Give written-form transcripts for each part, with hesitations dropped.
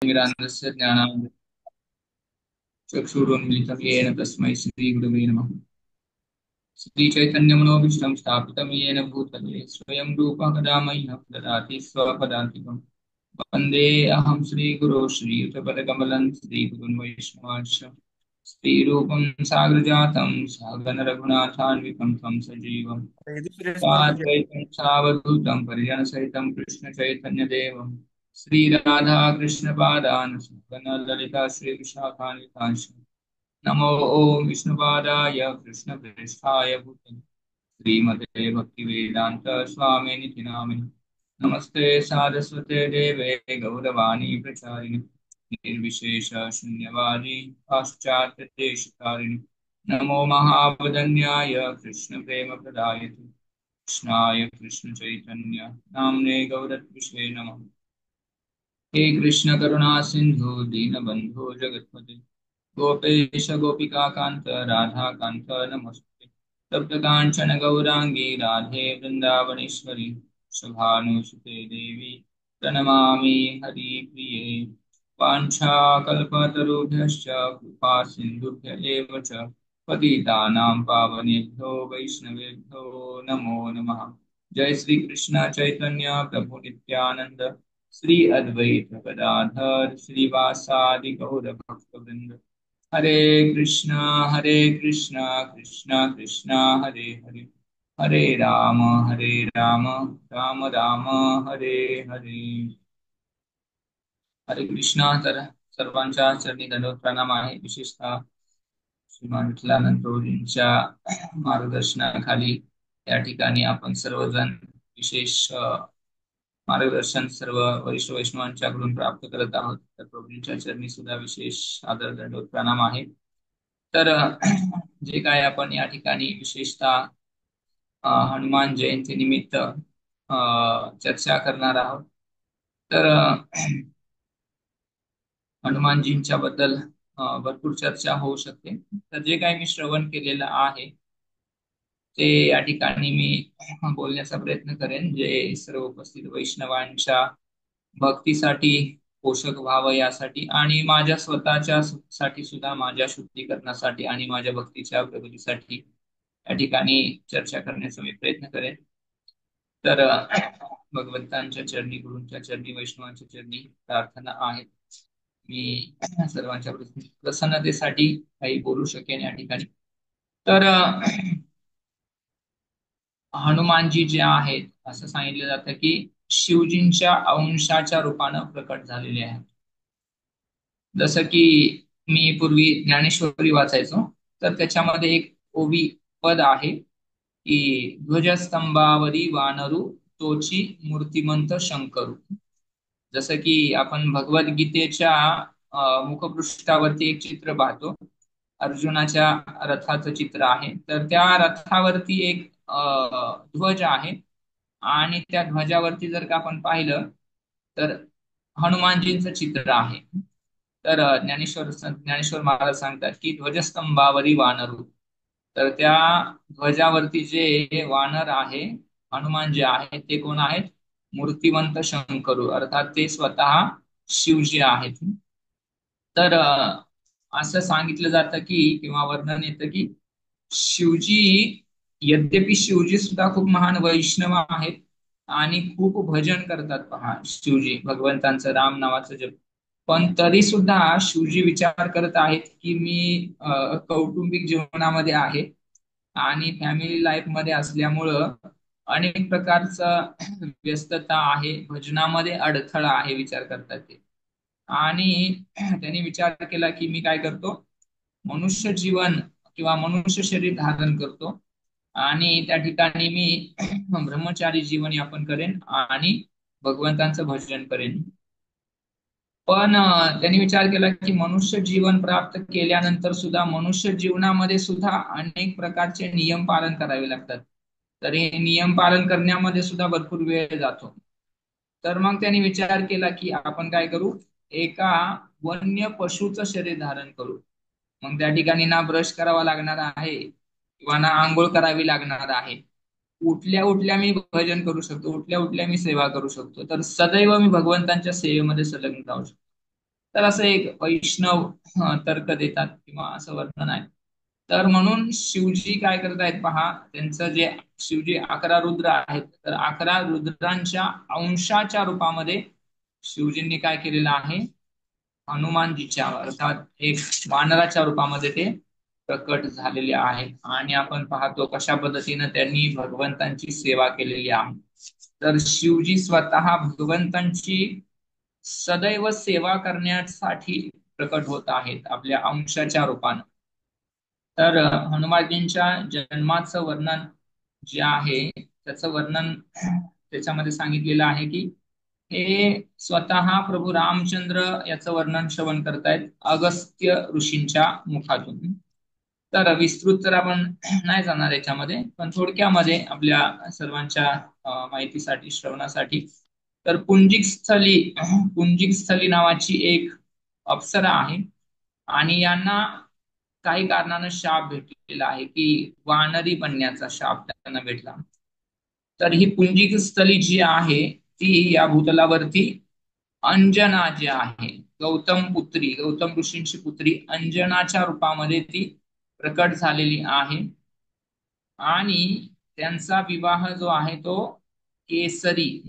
ज्ञानाञ्जनशलाकया चक्षुरुन्मिलितं येन तस्मै श्रीगुरवे नमः। श्रीचैतन्यमनोभीष्टं स्थापितं येन भूतले स्वयं रूपः कदा मह्यं ददाति स्वपदान्तिकम्। वन्दे अहं श्रीगुरो श्रीयुतपदकमलं श्रीगुरुन् वैष्णवांश्च श्रीरूपं साग्रजातं सहगणरघुनाथान्वितं तं सजीवम् साद्वैतं सावधूतं परिजनसहितं कृष्णचैतन्यदेवं श्रीराधा कृष्णपादान् सहगणललिता श्रीविशाखान्वितांश्च नमो ॐ विष्णुपादाय कृष्णप्रेष्ठाय भूतले श्रीमते भक्तिवेदान्त स्वामिनिति नामिने नमस्ते सारस्वते देवे गौरवाणी प्रचारिणे निर्विशेष शून्यवादी पाश्चात्यदेशकारिणे नमो महावदन्याय कृष्णप्रेमप्रदायते कृष्णाय कृष्णचैतन्य नाम्ने गौरत्विषे नमः। हे कृष्ण करुणा सिंधु दीनबंधु जगत्पते गोपेश गोपिका कांत राधा कांत नमस्ते तप्त कांचन गौरांगी राधे वृंदावनेश्वरी शुभानुसुते देवी प्रणमामि हरिप्रिये वाञ्छाकल्पतरुभ्यश्च कृपा सिन्धुभ्य एव च पतितानां पावनेभ्यो वैष्णवेभ्यो नमो नमः। जय श्री कृष्ण चैतन्य प्रभु नित्यानंद श्री अद्वैत गदाधर श्रीवासादि गौर भक्तवृंद हरे कृष्णा कृष्णा कृष्णा हरे हरे हरे राम राम राम हरे हरे। हरे कृष्णा। तर सर्वांच्या चरणी दंडवत प्रणाम आहे। विशेषतः श्रीमान विठ्ठलानंद प्रभूंच्या मार्गदर्शनाखाली या ठिकाणी आपण सर्वजण विशेष मार्गदर्शन सर्व वरिष्ठ वैष्णवांच्याकडून प्राप्त करत आहोत। तर प्रभूंच्या चरणी सुद्धा विशेष आदर दंडवत प्रणाम आहे। तर जे काय आपण या ठिकाणी विशेषतः हनुमान जयंती निमित्त चर्चा करणार आहोत। तर हनुमानजींच्या बद्दल भरपूर चर्चा होऊ शकते। तर जे काही मी श्रवण केलेलं आहे ते या ठिकाणी मी बोलण्याचा प्रयत्न करेन, जे सर्व उपस्थित वैष्णवांच्या भक्तीसाठी पोषक व्हावं यासाठी आणि माझ्या स्वतःच्या साठी सुद्धा, माझ्या शुद्धीकरणासाठी आणि माझ्या भक्तीच्या प्रगतीसाठी या ठिकाणी चर्चा करण्याचा मी प्रयत्न करेन। तर भगवंतांच्या चरणी, गुरूंच्या चरणी, वैष्णवांच्या चरणी प्रार्थना आहे मी सर्वांच्या प्रसन्नतेसाठी काही बोलू शकेन या ठिकाणी। तर हनुमानजी जे आहेत असं सांगितलं जातं की शिवजींच्या अंशाच्या रूपानं प्रकट झालेले आहेत। जसं की मी पूर्वी ज्ञानेश्वरी वाचायचो, तर त्याच्यामध्ये एक ओवी पद आहे की ध्वजस्तंभावरी वानरू तोची मूर्तिमंत शंकरू। जसं की आपण भगवद्गीतेच्या मुखपृष्ठावरती एक चित्र पाहतो, अर्जुनाच्या रथाचं चित्र आहे। तर त्या रथावरती एक ध्वज आहे आणि त्या ध्वजावरती जर का आपण पाहिलं तर हनुमानजींचं चित्र आहे। तर ज्ञानेश्वर महाराज सांगतात की ध्वजस्तंभावरी वानरू, तर त्या ध्वजावरती जे वानर आहे, हनुमान जे आहे ते कोण आहेत? मूर्तिवंत शंकरू, अर्थात ते स्वतः शिवजी आहेत। तर असं सांगितलं जातं की, किंवा वर्णन येतं की शिवजी, यद्यपि शिवजी सुद्धा खूप महान वैष्णव आहेत आणि खूप भजन करतात, पहा शिवजी भगवंतांचं राम नावाचं जप, पण तरी सुद्धा शिवजी विचार करत आहेत की मी कौटुंबिक जीवनामध्ये आहे आणि फॅमिली लाईफ मध्ये असल्यामुळं अनेक प्रकारचं व्यस्तता आहे, भजनामध्ये अडथळा आहे, विचार करतात ते। आणि त्यांनी विचार केला की मी काय करतो, मनुष्य जीवन किंवा मनुष्य शरीर धारण करतो आणि त्या ठिकाणी मी ब्रह्मचारी जीवन यापन करेन आणि भगवंतांचं भजन करेन। पण त्यांनी विचार केला की मनुष्य जीवन प्राप्त केल्यानंतर सुद्धा मनुष्य जीवनामध्ये सुद्धा अनेक प्रकारचे नियम पालन करावे लागतात। तर हे नियम पालन करण्यामध्ये सुद्धा भरपूर वेळ जातो। तर मग त्यांनी विचार केला की आपण काय करू, एका वन्य पशुचं शरीर धारण करू। मग त्या ठिकाणी ना ब्रश करावा लागणार आहे किंवा ना आंघोळ करावी लागणार आहे, उठल्या उठल्या मी भजन करू शकतो, उठल्या उठल्या मी सेवा करू शकतो, तर सदैव मी भगवंतांच्या सेवेमध्ये संलग्न राहू शकतो। तर असं एक वैष्णव तर्क देतात किंवा असं वर्णन आहे. तर म्हणून शिवजी काय करत आहेत पहा, त्यांचं जे शिवजी 11 रुद्र आहेत, तर 11 रुद्रांच्या अंशाच्या रूपामध्ये शिवजींनी काय केलेलं आहे, हनुमानजीच्या अर्थात एक वानराच्या रूपामध्ये ते प्रकट झालेले आहेत. आणि आपण पाहतो कशा पद्धतीनं त्यांनी भगवंतांची सेवा केलेली आहे. तर शिवजी स्वतः भगवंतांची सदैव सेवा करण्यासाठी प्रकट होत आहेत आपल्या अंशाच्या रूपानं. तर हनुमानजींच्या जन्माचं वर्णन जे आहे त्याचं वर्णन त्याच्यामध्ये सांगितलेलं आहे की हे स्वतः प्रभू रामचंद्र याचं वर्णन श्रवण करतायत अगस्त्य ऋषींच्या मुखातून. तर विस्तृत तर आपण नाही जाणार याच्यामध्ये, पण थोडक्यामध्ये आपल्या सर्वांच्या माहितीसाठी, श्रवणासाठी. तर पुंजिक स्थली नावाची एक अप्सरा आहे आणि यांना काही कारणानं शाप भेटलेला आहे की वानरी बनण्याचा शाप त्यांना भेटला. तर ही पुंजिक स्थली जी आहे ती या भूतलावरती अंजना जी आहे, गौतम ऋषींची पुत्री अंजनाच्या रूपामध्ये ती प्रकट झालेली आहे. आणि त्यांचा विवाह जो आहे तो केसरी,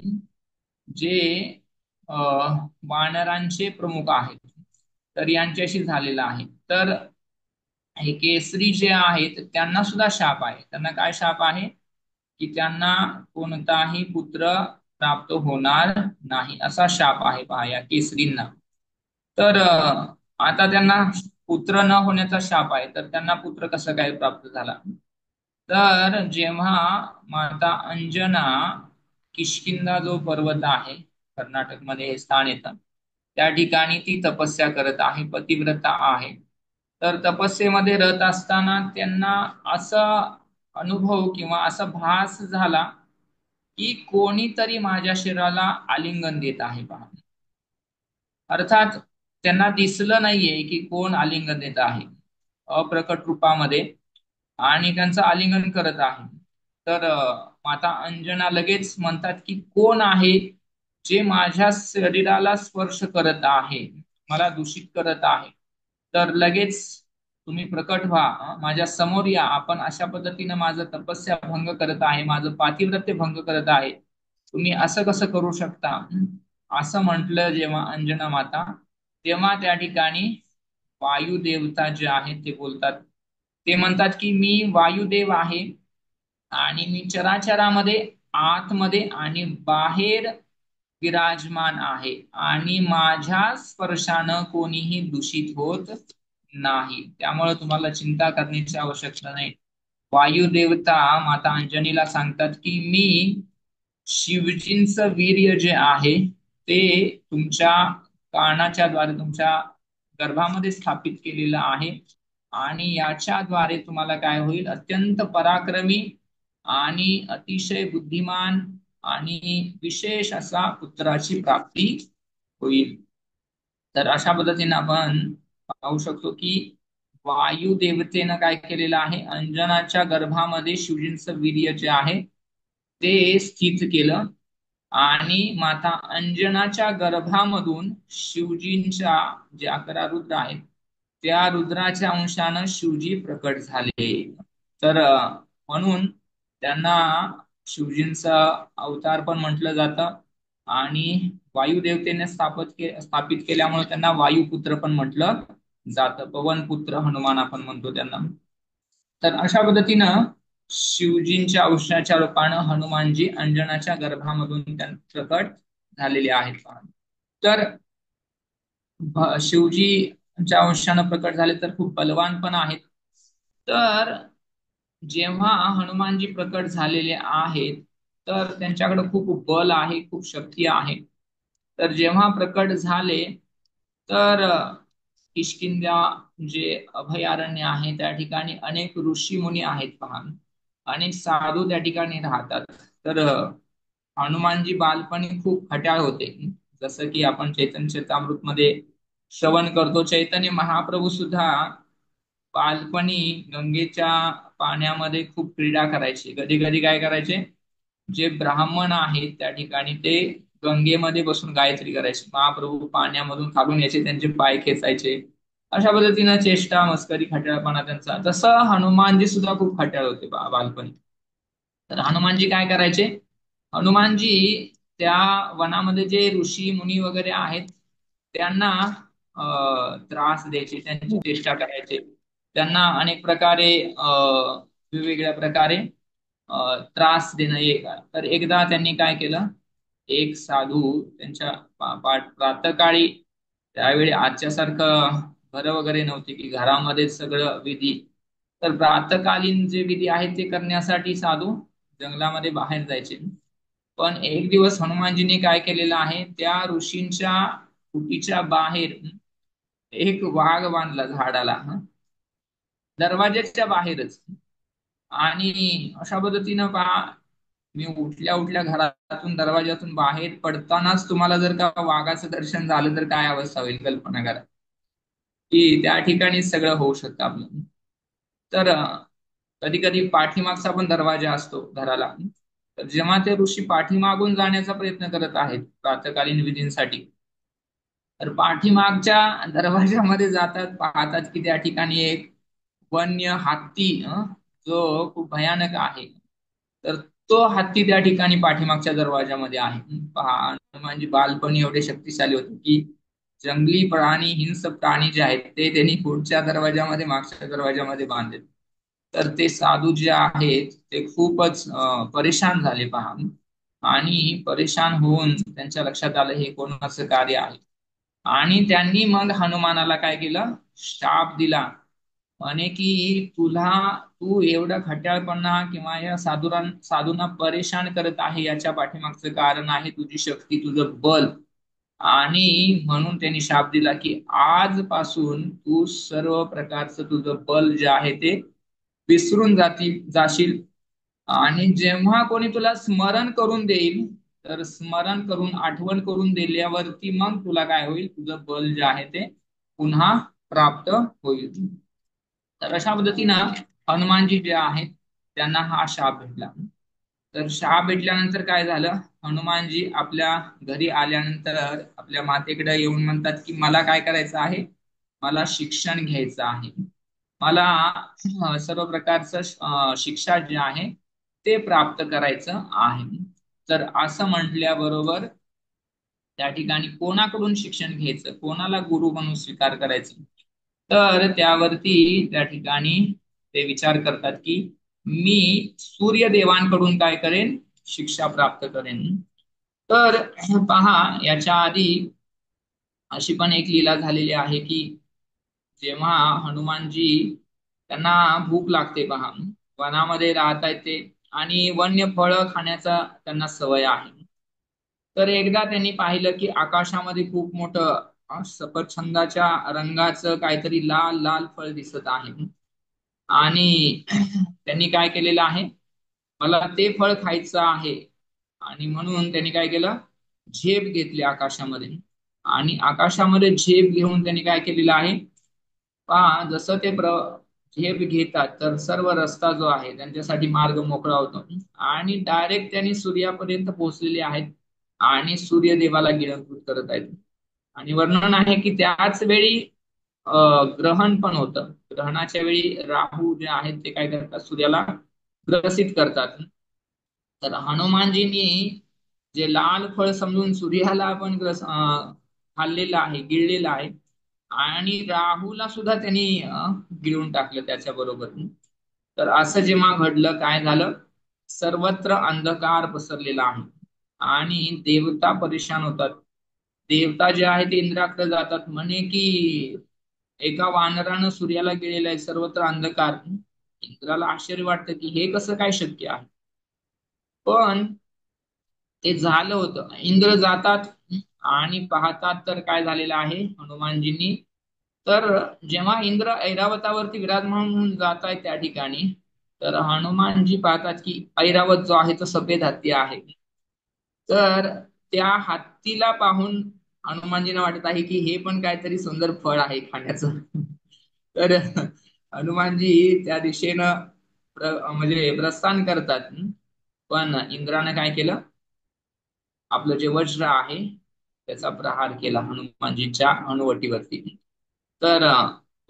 जे वानरांचे प्रमुख आहेत, तर यांच्याशी झालेला आहे. तर हे केसरी जे आहेत त्यांना सुद्धा शाप आहे. त्यांना काय शाप आहे की त्यांना कोणताही पुत्र प्राप्त होणार नाही, असा शाप आहे पहा या केसरींना. तर आता त्यांना पुत्र न होण्याचा शाप आहे, तर त्यांना पुत्र कसं काय प्राप्त झाला. तर जेव्हा माता अंजना किष्किंधा जो पर्वत आहे, कर्नाटकमध्ये हे स्थान येतं, त्या ठिकाणी ती तपस्या करत आहे, पतिव्रता आहे. तर तपस्येमध्ये रत असताना त्यांना असा अनुभव किंवा असा भास झाला की कोणीतरी माझ्या शरीराला आलिंगन देत आहे पहा. अर्थात त्यांना दिसलं नाहीये की कोण आलिंगन देत आहे, अप्रकट रूपामध्ये, आणि त्यांचं आलिंगन करत आहे. तर माता अंजना लगेच म्हणतात की कोण आहे जे माझ्या शरीराला स्पर्श करत आहे, मला दूषित करत आहे. तर लगेच तुम्ही प्रकट व्हा, माझ्या समोर या. आपण अशा पद्धतीनं माझं तपस्या भंग करत आहे, माझं पातिव्रत्य भंग करत आहे, तुम्ही असं कसं करू शकता. असं म्हटलं जेव्हा अंजना माता, तेव्हा त्या ठिकाणी वायुदेवता जे आहेत ते बोलतात. ते म्हणतात की मी वायुदेव आहे आणि मी चराचरामध्ये आतमध्ये आणि बाहेर विराजमान आहे आणि माझ्या स्पर्शानं कोणीही दूषित होत नाही, त्यामुळे तुम्हाला चिंता करण्याची आवश्यकता नाही. वायुदेवता माता अंजनीला सांगतात की मी शिवजींचं वीर्य जे आहे ते तुमच्या कानाच्या द्वारे तुमच्या गर्भामध्ये स्थापित केलेलं आहे आणि याच्याद्वारे तुम्हाला काय होईल, अत्यंत पराक्रमी आणि अतिशय बुद्धिमान आणि विशेष असा पुत्राची प्राप्ती होईल. तर अशा पद्धतीने आपण पाहू शकतो की वायू देवतेनं काय केलेलं आहे, अंजनाच्या गर्भामध्ये शिवजींचं वीर्य जे आहे ते स्थित केलं आणि माता अंजनाच्या गर्भामधून शिवजींच्या जे 11 रुद्र आहेत त्या रुद्राच्या अंशानं शिवजी प्रकट झाले. तर म्हणून त्यांना शिवजींचा अवतार पण म्हटलं जातं आणि वायुदेवतेने स्थापित केल्यामुळे त्यांना वायुपुत्र पण म्हटलं जातं, पवनपुत्र हनुमान आपण म्हणतो त्यांना. तर अशा पद्धतीनं शिवजींच्या औषणाच्या रूपानं हनुमानजी अंजनाच्या गर्भामधून प्रकट झालेले आहेत. तर शिवजीच्या अंशानं प्रकट झाले तर खूप बलवान पण आहेत. तर जेव्हा हनुमानजी प्रकट झालेले आहेत तर त्यांच्याकडे खूप बल आहे, खूप शक्ती आहे. तर जेव्हा प्रकट झाले तर किष्किंधा जे अभयारण्य आहे त्या ठिकाणी अनेक ऋषी मुनी आहेत पहा, अनेक साधू त्या ठिकाणी राहतात. तर हनुमानजी बालपणी खूप खट्याळ होते, जसं की आपण चैतन्य चरितामृत मध्ये श्रवण करतो. चैतन्य महाप्रभू सुद्धा बालपणी गंगेच्या पाण्यामध्ये खूप क्रीडा करायचे. कधी कधी काय करायचे, जे ब्राह्मण आहेत त्या ठिकाणी ते गंगेमध्ये बसून गायत्री करायचे. महाप्रभू पाण्यामधून खालून यायचे, त्यांचे पाय खेचायचे. अशा पद्धतीनं चेष्टा मस्करी खट्याळपणा त्यांचा. तसं हनुमानजी सुद्धा खूप खट्याळ होते बालपणी. तर हनुमानजी काय करायचे? हनुमानजी त्या वनामध्ये जे ऋषी मुनी वगैरे आहेत त्यांना त्रास द्यायचे, त्यांची चेष्टा करायचे, त्यांना अनेक प्रकारे वेगवेगळ्या प्रकारे त्रास देणं. तर एकदा त्यांनी काय केलं, एक साधू त्यांच्या प्रातःकाळी, त्यावेळी आजच्यासारखं घरं वगैरे नव्हती की घरामध्येच सगळं विधी. तर प्रातःकालीन जे विधी आहेत ते करण्यासाठी साधू जंगलामध्ये बाहेर जायचे. पण एक दिवस हनुमानजीने काय केलेलं आहे, त्या ऋषींच्या कुटीच्या बाहेर एक वाघ बांधला झाडाला, दरवाजाच्या बाहेरच. आणि अशा पद्धतीनं पहा, मी उठल्या उठल्या घरातून दरवाजातून बाहेर पडतानाच तुम्हाला जर का वाघाचं दर्शन झालं तर काय अवस्था होईल, कल्पना करा. की त्या ठिकाणीच सगळं होऊ शकतं आपलं. तर कधी कधी पाठीमागचा पण दरवाजा असतो घराला. तर जेव्हा ते ऋषी पाठीमागून जाण्याचा प्रयत्न करत आहेत प्रातःकालीन विधींसाठी, तर पाठीमागच्या दरवाजामध्ये जातात, पाहतात की त्या ठिकाणी एक वन्य हत्ती, जो खूप भयानक आहे. तर तो हत्ती त्या ठिकाणी पाठीमागच्या दरवाजामध्ये आहे. पहा, म्हणजे बालपणी एवढे शक्तिशाली होते की जंगली प्राणी, हिंस्र प्राणी जे आहेत ते त्यांनी पुढच्या दरवाजामध्ये, मागच्या दरवाजामध्ये बांधले. तर ते साधू जे आहेत ते खूपच परेशान झाले पहा. आणि परेशान होऊन त्यांच्या लक्षात आलं हे कोणाचं कार्य आहे. आणि त्यांनी मग हनुमानाला काय केलं, शाप दिला. म्हणे की तू एवढा खट्याळपणा किंवा या साधूंना परेशान करत आहे, याच्या पाठीमागचं कारण आहे तुझी शक्ती, तुझं बल. आणि म्हणून त्यांनी शाप दिला की आजपासून तू सर्व प्रकारचं तुझं बल जे आहे ते विसरून जाशील. आणि जेव्हा कोणी तुला स्मरण करून देईल, तर स्मरण करून, आठवण करून दिल्यावरती मग तुला काय होईल, तुझं बल जे आहे ते पुन्हा प्राप्त होईल. तर अशा पद्धतीनं हनुमानजी जे आहेत त्यांना हा शाप भेटला. तर शाप भेटल्यानंतर काय झालं, हनुमानजी आपल्या घरी आल्यानंतर आपल्या मातेकडे येऊन म्हणतात की मला काय करायचं आहे, मला शिक्षण घ्यायचं आहे, मला सर्व प्रकारचं शिक्षा जे आहे ते प्राप्त करायचं आहे. तर असं म्हटल्याबरोबर त्या ठिकाणी कोणाकडून शिक्षण घ्यायचं, कोणाला गुरु म्हणून स्वीकार करायचं, तर त्यावरती त्या ठिकाणी ते विचार करतात की मी सूर्यदेवांकडून काय करेन, शिक्षा प्राप्त करेन. तर पहा, याच्या आधी अशी पण एक लीला झालेली आहे की जेव्हा हनुमानजी, त्यांना भूक लागते पहा, वनामध्ये राहतायत ते, आणि वन्य फळं खाण्याचा त्यांना सवय आहे. तर एकदा त्यांनी पाहिलं की आकाशामध्ये खूप मोठं सफरचंदाच्या रंगाचं काहीतरी लाल लाल फळ दिसत आहे. आणि त्यांनी काय केलेलं आहे, मला ते फळ खायचं आहे. आणि म्हणून त्यांनी काय केलं, झेप घेतली आकाशामध्ये. आणि आकाशामध्ये झेप घेऊन त्यांनी काय केलेलं आहे, पहा, जसं ते झेप घेतात तर सर्व रस्ता जो आहे त्यांच्यासाठी मार्ग मोकळा होतो. आणि डायरेक्ट त्यांनी सूर्यापर्यंत पोहोचलेले आहेत आणि सूर्यदेवाला गिळंकृत करत आहेत. आणि वर्णन आहे की त्याच वेळी ग्रहण पण होतं. ग्रहणाच्या वेळी राहू जे आहेत ते काय करतात, सूर्याला ग्रसित करतात. तर हनुमानजींनी जे लाल फळ समजून सूर्याला आपण खाल्लेलं आहे, गिळलेलं आहे. आणि राहूला सुद्धा त्यांनी गिळून टाकलं त्याच्या बरोबर. तर असं जेव्हा घडलं, काय झालं, सर्वत्र अंधकार पसरलेला आहे आणि देवता परेशान होतात. देवता जे आहे ते इंद्राकडे जातात, म्हणे की एका वानरानं सूर्याला गिळलेलं आहे, सर्वत्र अंधकार. इंद्राला आश्चर्य वाटतं की हे कसं काय शक्य आहे. पण ते झालं होतं. इंद्र जातात आणि पाहतात तर काय झालेलं आहे हनुमानजींनी. तर जेव्हा इंद्र ऐरावतावरती विराजमान होऊन जात आहे त्या ठिकाणी, तर हनुमानजी पाहतात की ऐरावत जो आहे तो सफेद हत्ती आहे. तर त्या हत्तीला पाहून हनुमानजींना वाटत आहे की हे पण काहीतरी सुंदर फळ आहे खाण्याचं. तर हनुमानजी त्या दिशेनं म्हणजे प्रस्थान करतात. पण इंद्रानं काय केलं, आपलं जे वज्र आहे त्याचा प्रहार केला हनुमानजींच्या हनुवटीवरती. तर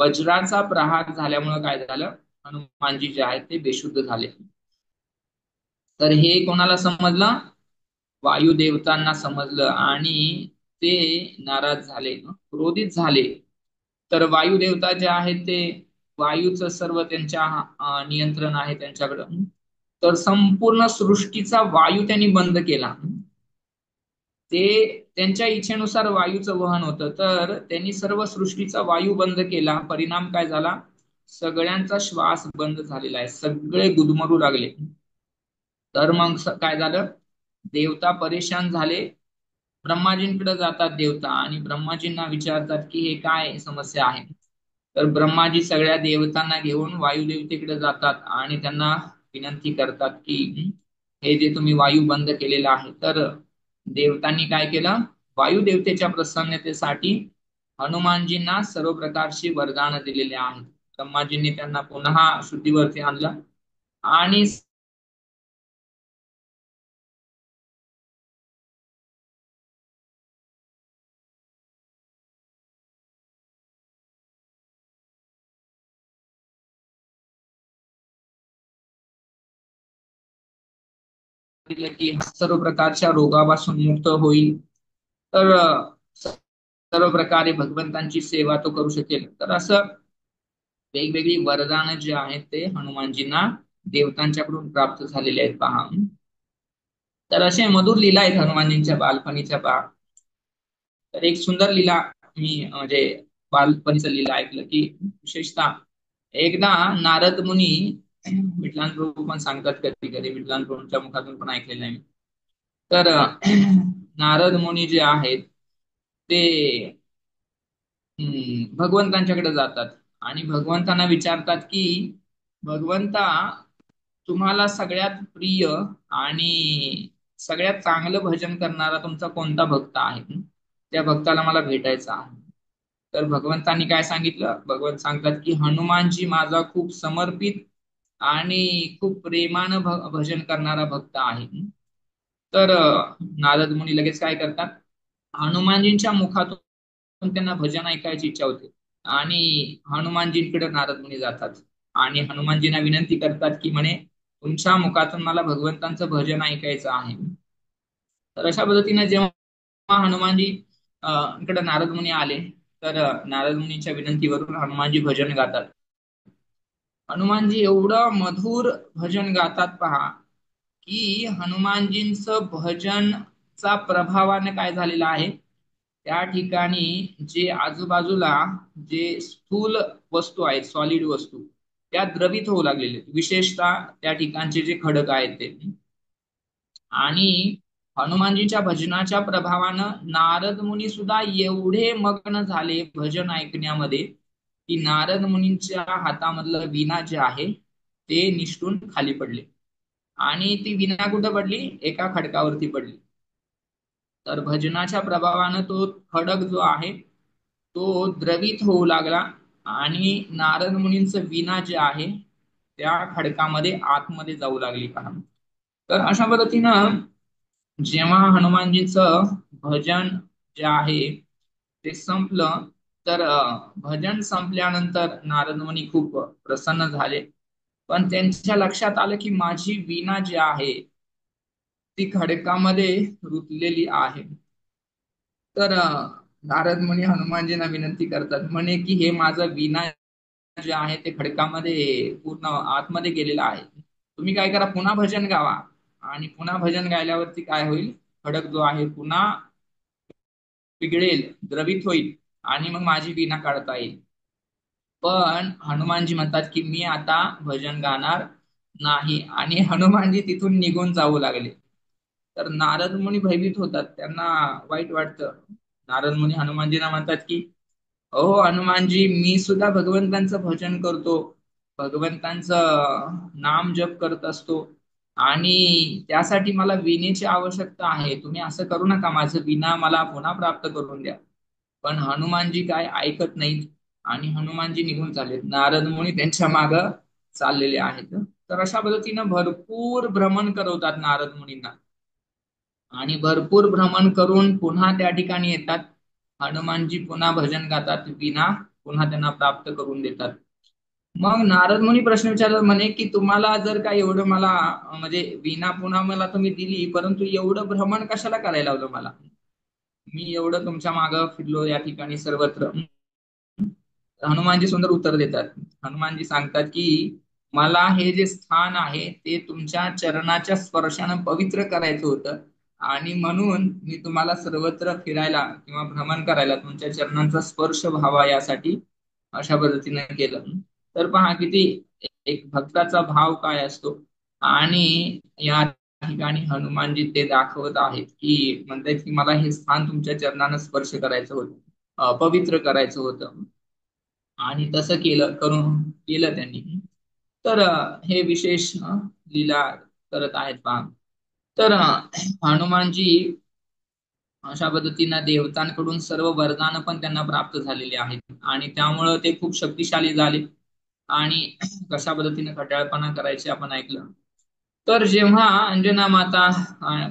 वज्राचा प्रहार झाल्यामुळे काय झालं, हनुमानजी जे आहेत ते बेशुद्ध झाले. तर हे कोणाला समजलं, वायुदेवतांना समजलं आणि ते नाराज झाले, क्रोधित झाले. तर वायुदेवता जे आहेत ते, वायूचं सर्व त्यांच्या नियंत्रण आहे त्यांच्याकडं. तर संपूर्ण सृष्टीचा वायू त्यांनी बंद केला. ते त्यांच्या इच्छेनुसार वायूचं वहन होतं, तर त्यांनी सर्व सृष्टीचा वायू बंद केला. परिणाम काय झाला, सगळ्यांचा श्वास बंद झालेला आहे, सगळे गुदमरू लागले. तर मग काय झालं, देवता परेशान झाले. ब्रह्माजींकडे जातात देवता आणि ब्रह्माजींना विचारतात की हे काय समस्या आहे. तर ब्रह्माजी सगळ्या देवतांना घेऊन वायुदेवतेकडे जातात आणि त्यांना विनंती करतात की हे जे तुम्ही वायू बंद केलेला आहे. तर देवतांनी काय केलं, वायुदेवतेच्या प्रसन्नतेसाठी हनुमानजींना सर्व प्रकारची वरदान दिलेले आहेत. ब्रह्माजींनी त्यांना पुन्हा शुद्धीवरती आणलं आणि सांगितलं की सर्व प्रकारच्या रोगापासून मुक्त होईल. तर सर्व प्रकारे भगवंतांची सेवा तो करू शकेल. तर असं वेगवेगळी वरदान जे आहेत ते हनुमानजींना देवतांच्याकडून प्राप्त झालेले आहेत पहा. तर असे मधुर लीला आहेत हनुमानजींच्या बालपणीच्या पहा. तर एक सुंदर लीला मी म्हणजे बालपणीचं लीला ऐकलं की, विशेषतः एकदा नारद मुनी, विठलान प्रभू पण सांगतात कधी कधी, विठलान प्रभूंच्या मुखातून पण ऐकलेलं आहे मी. तर नारद मुनी जे आहेत ते भगवंतांच्याकडे जातात आणि भगवंतांना विचारतात की, भगवंता, तुम्हाला सगळ्यात प्रिय आणि सगळ्यात चांगलं भजन करणारा तुमचा कोणता भक्त आहे, त्या भक्ताला मला भेटायचा आहे. तर भगवंतांनी काय सांगितलं, भगवंत सांगतात की हनुमानजी माझा खूप समर्पित आणि खूप प्रेमानं भजन करणारा भक्त आहे. तर नारद मुनी लगेच काय करतात, हनुमानजींच्या मुखातून त्यांना भजन ऐकायची इच्छा होते आणि हनुमानजींकडे नारद मुनी जातात आणि हनुमानजींना विनंती करतात की म्हणे, तुमच्या मुखातून मला भगवंतांचं भजन ऐकायचं आहे. तर अशा पद्धतीने जेव्हा हनुमानजी कडे नारद मुनी आले, तर नारद मुनीच्या विनंतीवरून हनुमानजी भजन गातात. हनुमानजी एवढं मधुर भजन गातात पहा की, हनुमानजींचं भजनचा प्रभावाने काय झालेलं आहे, त्या ठिकाणी जे आजूबाजूला जे स्थूल वस्तू आहेत, सॉलिड वस्तू, त्या द्रवित होऊ लागलेले, विशेषतः त्या ठिकाणचे जे खडक आहेत ते. आणि हनुमानजींच्या भजनाच्या प्रभावानं नारद मुनी सुद्धा एवढे मग्न झाले भजन ऐकण्यामध्ये की नारद मुनींच्या हातामधलं वीणा जे आहे ते निसटून खाली पडले आणि ती वीणा कुठं पडली, एका खडकावरती पडली. तर भजनाच्या प्रभावानं तो खडक जो आहे तो द्रवित होऊ लागला आणि नारद मुनींचं वीणा जे आहे त्या खडकामध्ये आतमध्ये जाऊ लागली पहा. तर अशा पद्धतीनं जेव्हा हनुमानजीचं भजन जे आहे ते संपलं, तर भजन संपल्यानंतर नारद मुनी खूप प्रसन्न झाले. पण त्यांच्या लक्षात आलं की माझी वीणा जी आहे ती खडकामध्ये रुतलेली आहे. तर नारद मुनी हनुमानजींना विनंती करतात म्हणे की हे माझं वीणा जे आहे ते खडकामध्ये पूर्ण आतमध्ये गेलेलं आहे. तुम्ही काय करा, पुन्हा भजन गावा आणि पुन्हा भजन गायल्यावरती काय होईल, खडक जो आहे पुन्हा पिघळेल, द्रवित होईल आणि मग माझी वीणा काढता येईल. पण हनुमानजी म्हणतात की मी आता भजन गाणार नाही आणि हनुमानजी तिथून निघून जाऊ लागले. तर नारद मुनी भयभीत होतात, त्यांना वाईट वाटतं. नारद मुनी हनुमानजींना म्हणतात की, हो हनुमानजी, मी सुद्धा भगवंतांचं भजन करतो, भगवंतांचं नाम जप करत असतो आणि त्यासाठी मला विणेची आवश्यकता आहे. तुम्ही असं करू नका, माझं विना मला पुन्हा प्राप्त करून द्या. पण हनुमानजी काय ऐकत नाहीत आणि हनुमानजी निघून चाललेत. नारद मुनी त्यांच्या माग चाललेले आहेत. तर अशा पद्धतीनं भरपूर भ्रमण करवतात नारद मुनींना. आणि भरपूर भ्रमण करून पुन्हा त्या ठिकाणी येतात. हनुमानजी पुन्हा भजन गातात, विना पुन्हा त्यांना प्राप्त करून देतात. मग नारद मुनी प्रश्न विचारतात म्हणे की तुम्हाला जर का एवढं मला म्हणजे विना पुन्हा मला तुम्ही दिली, परंतु एवढं भ्रमण कशाला करायला लावलं मला? मी एवढं तुमच्या मागं फिरलो या ठिकाणी सर्वत्र. हनुमानजी सुंदर उत्तर देतात. हनुमानजी सांगतात की मला हे जे स्थान आहे ते तुमच्या चरणाच्या स्पर्शानं पवित्र करायचं होतं, आणि म्हणून मी तुम्हाला सर्वत्र फिरायला किंवा भ्रमण करायला तुमच्या चरणांचा स्पर्श व्हावा यासाठी अशा पद्धतीने केलं. तर पहा किती एक भक्ताचा भाव काय असतो. आणि या ठिकाणी हनुमानजी ते दाखवत आहेत की म्हणतात की मला हे स्थान तुमच्या चरणानं स्पर्श करायचं होतं, पवित्र करायचं होतं. आणि तसं केलं त्यांनी. तर हे विशेष लीला करत आहेत पहा. तर हनुमानजी अशा पद्धतीनं देवतांकडून सर्व वरदान पण त्यांना प्राप्त झालेली आहेत, आणि त्यामुळं ते खूप शक्तिशाली झाले. आणि कशा पद्धतीने खट्याळपणा करायचे आपण ऐकलं. तर जेव्हा अंजना माता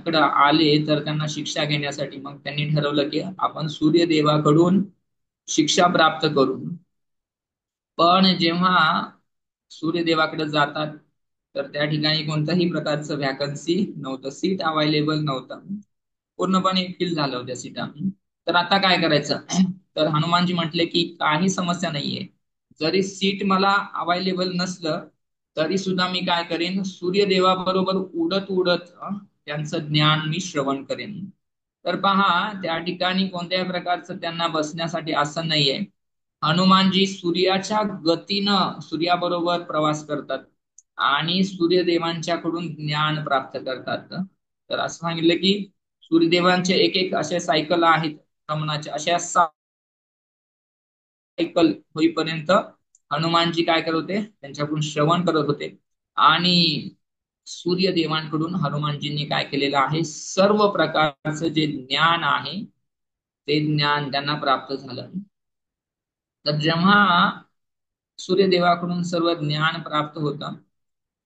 कडे आले तर त्यांना शिक्षा घेण्यासाठी मग त्यांनी ठरवलं की आपण सूर्यदेवाकडून शिक्षा प्राप्त करू. पण जेव्हा सूर्यदेवाकडे जातात तर त्या ठिकाणी कोणत्याही प्रकारचं व्हॅकन्सी नव्हतं, सीट अवेलेबल नव्हतं, पूर्णपणे फिल झालं होत्या सीटा. तर आता काय करायचं? तर हनुमानजी म्हटले की काही समस्या नाहीये, जरी सीट मला अवेलेबल नसलं तरी सुद्धा मी काय करेन, सूर्यदेवाबरोबर उडत उडत त्यांचं ज्ञान मी श्रवण करेन. तर पहा त्या ठिकाणी कोणत्याही प्रकारचं त्यांना बसण्यासाठी आसन नाहीये. हनुमानजी सूर्याच्या गतीनं सूर्याबरोबर प्रवास करतात आणि सूर्यदेवांच्याकडून ज्ञान प्राप्त करतात. तर असं सांगितलं की सूर्यदेवांचे एक एक असे सायकल आहेत भ्रमणाचे, अशा सायकल होईपर्यंत हनुमानजी काय करत होते, त्यांच्याकडून श्रवण करत होते. आणि सूर्यदेवांकडून हनुमानजींनी काय केलेलं आहे, सर्व प्रकारचं जे ज्ञान आहे ते ज्ञान त्यांना प्राप्त झालं. तर जेव्हा सूर्यदेवाकडून सर्व ज्ञान प्राप्त होतं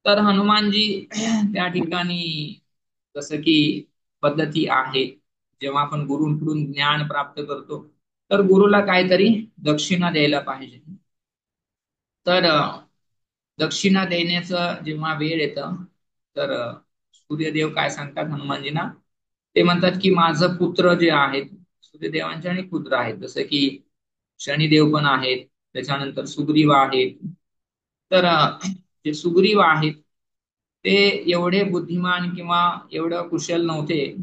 तर हनुमानजी त्या ठिकाणी, जसं की पद्धती आहे, जेव्हा आपण गुरुंकडून ज्ञान प्राप्त करतो तर गुरुला काहीतरी दक्षिणा द्यायला पाहिजे. तर दक्षिणा देण्याचं जेव्हा वेळ येतं तर सूर्यदेव काय सांगतात हनुमानजींना, ते म्हणतात की माझं पुत्र जे आहेत, सूर्यदेवांचे अनेक पुत्र आहेत, जसं की शनिदेव पण आहेत, त्याच्यानंतर सुग्रीव आहेत. तर जे सुग्रीव आहेत ते एवढे बुद्धिमान किंवा एवढं कुशल नव्हते.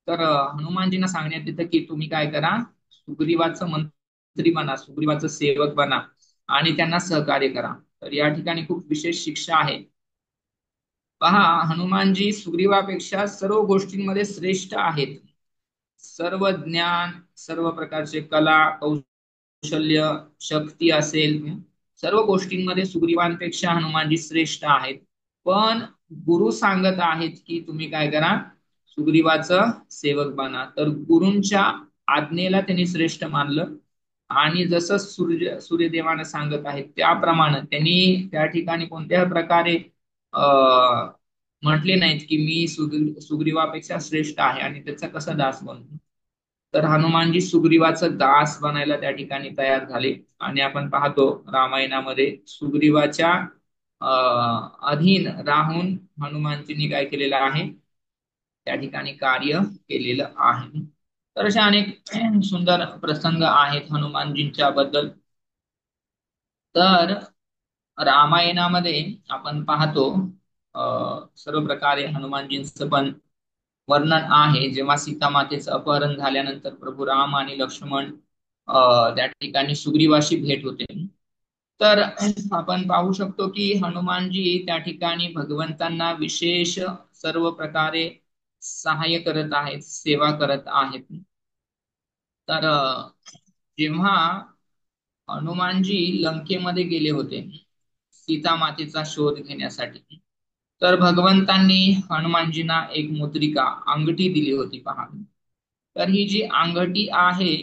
तर हनुमानजींना सांगण्यात येतं की तुम्ही काय करा, सुग्रीवाचं मंत्री बना, सुग्रीवाचं सेवक बना आणि त्यांना सहकार्य करा. तर या ठिकाणी खूप विशेष शिक्षा आहे. पहा हनुमानजी सुग्रीवापेक्षा सर्व गोष्टींमध्ये श्रेष्ठ आहेत. सर्व ज्ञान, सर्व प्रकारचे कला कौशल्य, शक्ती असेल, सर्व गोष्टींमध्ये सुग्रीवांपेक्षा हनुमानजी श्रेष्ठ आहेत. पण गुरु सांगत आहेत की तुम्ही काय करा, सुग्रीवाचं सेवक बना. तर गुरूंच्या आज्ञेला त्यांनी श्रेष्ठ मानलं आणि जसं सूर्यदेवानं सांगत आहेत त्याप्रमाणे त्यांनी त्या ठिकाणी कोणत्याही प्रकारे म्हटले नाहीत की मी सुग्रीवापेक्षा श्रेष्ठ आहे आणि त्याचा कसा दास बनतो. तर हनुमानजी सुग्रीवाचं दास बनायला त्या ठिकाणी तयार झाले. आणि आपण पाहतो रामायणामध्ये सुग्रीवाच्या अधीन राहून हनुमानजींनी काय केलेलं आहे, त्या ठिकाणी कार्य केलेलं आहे. तर अशा अनेक सुंदर प्रसंग आहेत हनुमानजींच्या बद्दल. तर रामायणामध्ये आपण पाहतो सर्व प्रकारे हनुमानजींचं पण वर्णन आहे. जेव्हा सीता मातेचं अपहरण झाल्यानंतर प्रभू राम आणि लक्ष्मण त्या ठिकाणी सुग्रीवाशी भेट होते. तर आपण पाहू शकतो की हनुमानजी त्या ठिकाणी भगवंतांना विशेष सर्व प्रकारे सहाय्य करत आहेत, सेवा करत आहेत. तर जेव्हा हनुमानजी लंकेमध्ये गेले होते सीता मातेचा शोध घेण्यासाठी, तर भगवंतांनी हनुमानजींना एक मुद्रिका अंगठी दिली होती पहा. तर ही जी अंगठी आहे,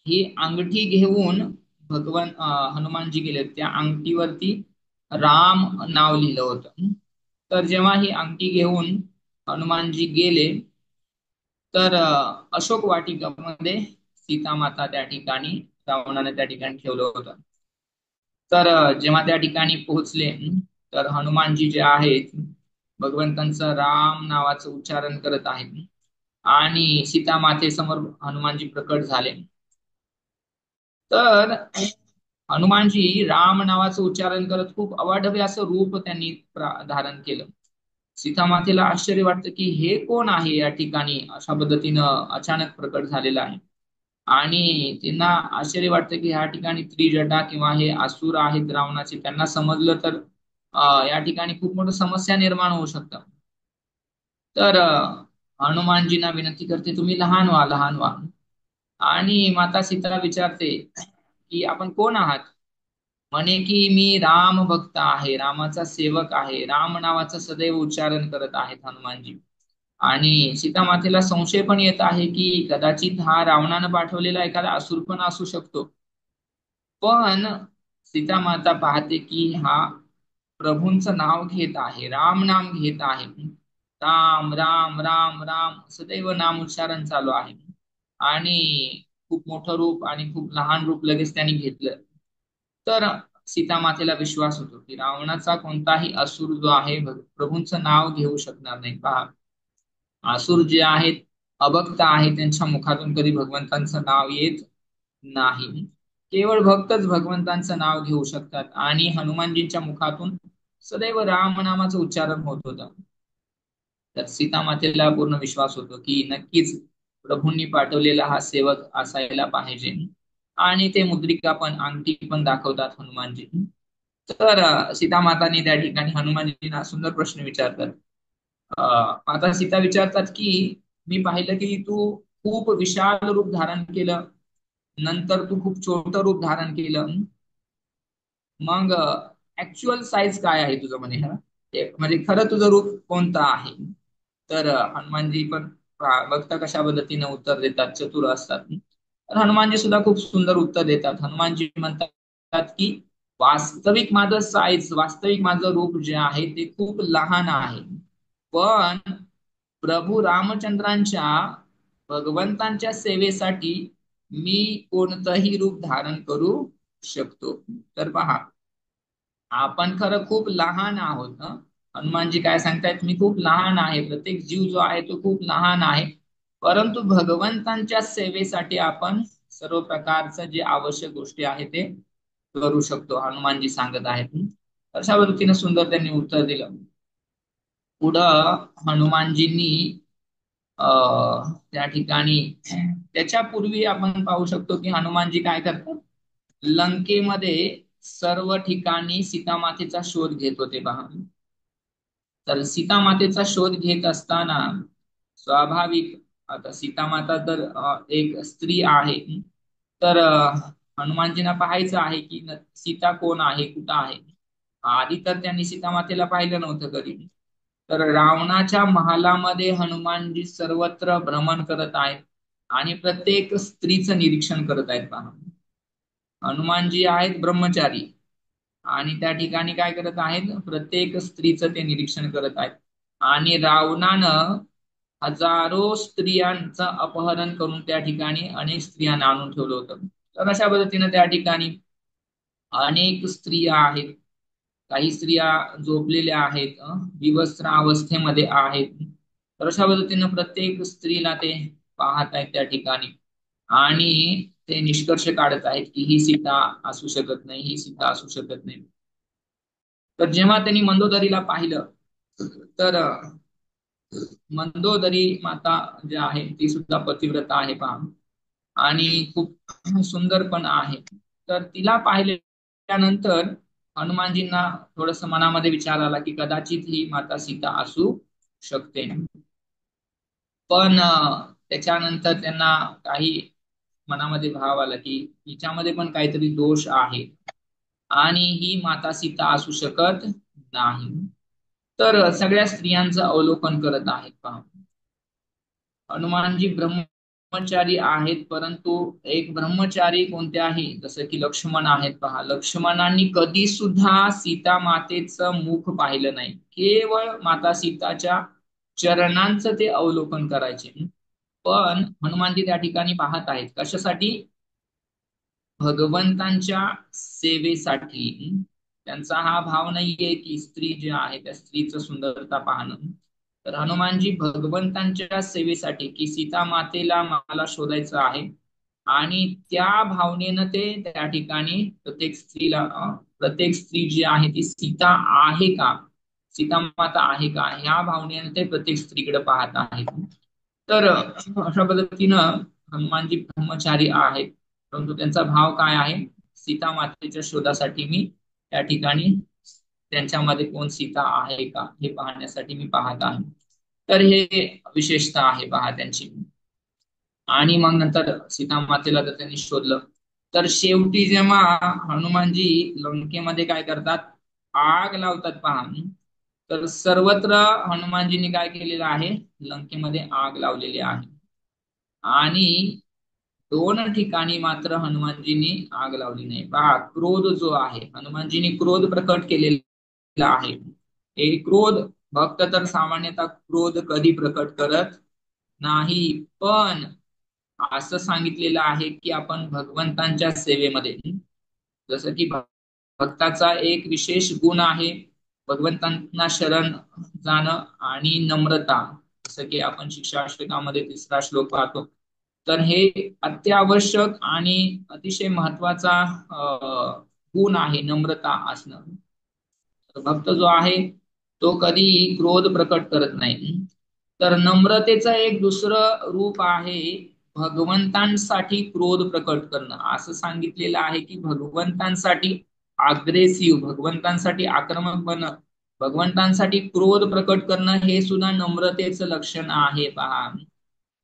ही अंगठी घेऊन हनुमानजी गेले, त्या अंगठीवरती राम नाव लिहिलं होतं. तर जेव्हा ही अंगठी घेऊन हनुमानजी गेले तर अशोक वाटिकामध्ये सीतामाता त्या ठिकाणी रावणाने त्या ठिकाणी ठेवलं होतं. तर जेव्हा त्या ठिकाणी पोहोचले तर हनुमानजी जे आहेत भगवंतांचं राम नावाचं उच्चारण करत आहेत आणि सीता मातेसमोर हनुमानजी प्रकट झाले. तर हनुमानजी राम नावाचं उच्चारण करत खूप अवाढव्य असं रूप त्यांनी धारण केलं. सीता मातेला आश्चर्य वाटतं की हे कोण आहे या ठिकाणी अशा पद्धतीनं अचानक प्रकट झालेलं आहे. आणि त्यांना आश्चर्य वाटतं की ह्या ठिकाणी त्रिजटा किंवा हे असुर आहेत रावणाचे, त्यांना समजलं तर या ठिकाणी खूप मोठी समस्या निर्माण होऊ शकतं. तर हनुमानजींना विनंती करते, तुम्ही लहान व्हा, लहान व्हा. आणि माता सीता विचारते की आपण कोण आहात. म्हणे की मी राम भक्त आहे, रामाचा सेवक आहे, राम नावाचं सदैव उच्चारण करत आहेत हनुमानजी. आणि सीता मातेला संशय पण येत आहे की कदाचित हा रावणानं पाठवलेला एखादा असुर पण असू शकतो. पण सीता माता पाहते की हा प्रभूंचं नाव घेत आहे, राम नाम घेत आहे. राम राम राम राम सदैव नाम उच्चारण चालू आहे. आणि खूप मोठं रूप आणि खूप लहान रूप लगेच त्यांनी घेतलं. तर सीता मातेला विश्वास होतो की रावणाचा कोणताही असुर जो आहे प्रभूंचं नाव घेऊ शकणार नाही. पहा, असुर जे आहेत अभक्त आहेत त्यांच्या मुखातून कधी भगवंतांचं नाव येत नाही. केवळ भक्तच भगवंतांचं नाव घेऊ शकतात आणि हनुमानजींच्या मुखातून सदैव राम नामाचं उच्चारण होत होतं. तर सीता मातेला पूर्ण विश्वास होतो की नक्कीच प्रभूंनी पाठवलेला हा सेवक असायला पाहिजे. आणि ते मुद्रिका पण अंगठी पण दाखवतात हनुमानजी. तर सीता मातानी त्या ठिकाणी हनुमानजींना सुंदर प्रश्न विचारतात. माता सीता विचारतात की मी पाहिलं की तू खूप विशाल रूप धारण केलं, नंतर तू खूप छोटं रूप धारण केलं, मग ऍक्च्युअल साईज काय आहे तुझं म्हणे हा, म्हणजे खरं तुझं रूप कोणतं आहे. तर हनुमानजी पण बघता कशा पद्धतीने उत्तर देतात, चतुर असतात. तर हनुमानजी सुद्धा खूप सुंदर उत्तर देतात. हनुमानजी म्हणतात की वास्तविक माझं साईज, वास्तविक माझं रूप जे आहे ते खूप लहान आहे. पण प्रभू रामचंद्रांच्या भगवंतांच्या सेवेसाठी मी कोणतंही रूप धारण करू शकतो. तर पहा, आपण खरं खूप लहान आहोत हं. हनुमानजी काय सांगतायत, मी खूप लहान आहे, प्रत्येक जीव जो आहे तो खूप लहान आहे, परंतु भगवंतांच्या सेवेसाठी आपण सर्व प्रकारचं जे आवश्यक गोष्टी आहेत ते करू शकतो, हनुमानजी सांगत आहेत. अशा पद्धतीने सुंदर त्यांनी उत्तर दिलं. पुढं हनुमानजींनी त्या ठिकाणी त्याच्यापूर्वी आपण पाहू शकतो की हनुमानजी काय करतात, लंकेमध्ये सर्व ठिकाणी सीतामातेचा शोध घेत होते पहा. तर सीतामातेचा शोध घेत असताना स्वाभाविक, आता सीतामाता तर एक स्त्री आहे, तर हनुमानजींना पाहायचं आहे की सीता कोण आहे, कुठं आहे. आधी तर त्यांनी सीतामातेला पाहिलं नव्हतं कधी. तर रावणाच्या महालामध्ये हनुमानजी सर्वत्र भ्रमण करत आहेत आणि प्रत्येक स्त्रीचं निरीक्षण करत आहेत पहा. हनुमानजी आहेत ब्रह्मचारी आणि त्या ठिकाणी काय करत आहेत, प्रत्येक स्त्रीचं ते निरीक्षण करत आहेत. आणि रावणानं हजारो स्त्रियांचं अपहरण करून त्या ठिकाणी अनेक स्त्रियांना आणून ठेवलं होतं. तर अशा पद्धतीने त्या ठिकाणी अनेक स्त्रिया आहेत. काही स्त्रिया झोपलेल्या आहेत, विवस्त्र अवस्थेमध्ये आहेत. तर अशा पद्धतीनं प्रत्येक स्त्रीला ते पाहत आहेत त्या ठिकाणी आणि ते निष्कर्ष काढत आहेत की ही सीता असू शकत नाही, ही सीता असू शकत नाही. तर जेव्हा त्यांनी मंदोदरीला पाहिलं तर मंदोदरी माता जी आहे ती सुद्धा पतिव्रता आहे पहा आणि खूप सुंदर पण आहे. तर तिला पाहिल्यानंतर हनुमानजींना थोडस मनामध्ये विचार आला की कदाचित ही माता सीता असू शकते. पण त्याच्यानंतर त्यांना काही मनामध्ये भाव आला की हिच्यामध्ये पण काहीतरी दोष आहे आणि ही माता सीता असू शकत नाही. तर सगळ्या स्त्रियांचं अवलोकन करत आहेत पहा. हनुमानजी ब्रह्मचारी आहेत, परंतु एक ब्रह्मचारी कोणत्याही, जसं की लक्ष्मण आहेत पहा, लक्ष्मणांनी कधी सुद्धा सीता मातेचं मुख पाहिलं नाही, केवळ माता सीताच्या चरणांचं ते अवलोकन करायचे. पण हनुमानजी त्या ठिकाणी पाहत आहेत कशासाठी? भगवंतांच्या सेवेसाठी. त्यांचा हा भाव नाहीये की स्त्री जी आहे त्या स्त्रीचं सुंदरता पाहणं. तर हनुमानजी भगवंतांच्या सेवेसाठी की सीता मातेला मला शोधायचं आहे, आणि त्या भावनेनं ते त्या ठिकाणी प्रत्येक स्त्री जी आहे ती सीता आहे का, सीता माता आहे का, ह्या भावनेनं ते प्रत्येक स्त्रीकडे पाहत आहेत. तर अशा पद्धतीनं हनुमानजी ब्रह्मचारी आहेत, परंतु त्यांचा भाव काय आहे? सीता मातेच्या शोधासाठी मी त्या ठिकाणी त्यांच्यामध्ये कोण सीता आहे का हे पाहण्यासाठी मी पाहत आहे. तर हे विशेषता आहे पहा त्यांची. आणि मग नंतर सीता मातेला जर त्यांनी शोधलं, तर शेवटी जेव्हा हनुमानजी लंकेमध्ये काय करतात, आग लावतात पहा. तर सर्वत्र हनुमानजींनी काय केलेलं आहे, लंकेमध्ये आग लावलेली आहे. आणि दोन ठिकाणी मात्र हनुमानजींनी आग लावली नाही पहा. क्रोध जो आहे, हनुमानजींनी क्रोध प्रकट केलेला आहे. हे क्रोध, भक्त तर सामान्यतः क्रोध कधी प्रकट करत नाही, पण असं सांगितलेलं आहे की आपण भगवंतांच्या सेवेमध्ये, जसं की भक्ताचा एक विशेष गुण आहे भगवंतांना शरण जाणं आणि नम्रता. जसं की आपण शिक्षाष्टकामध्ये 3रा श्लोक पाहतो. तर हे अत्यावश्यक आणि अतिशय महत्वाचा गुण आहे नम्रता असणं. भक्त जो आहे तो कधीही क्रोध प्रकट करत नाही. तर नम्रतेचं एक दुसरं रूप आहे भगवंतांसाठी क्रोध प्रकट करणं. असं सांगितलेलं आहे की भगवंतांसाठी अग्रेसिव्ह, भगवंतांसाठी आक्रमक बनणं, भगवंतांसाठी क्रोध प्रकट करणं हे सुद्धा नम्रतेचं लक्षण आहे पहा.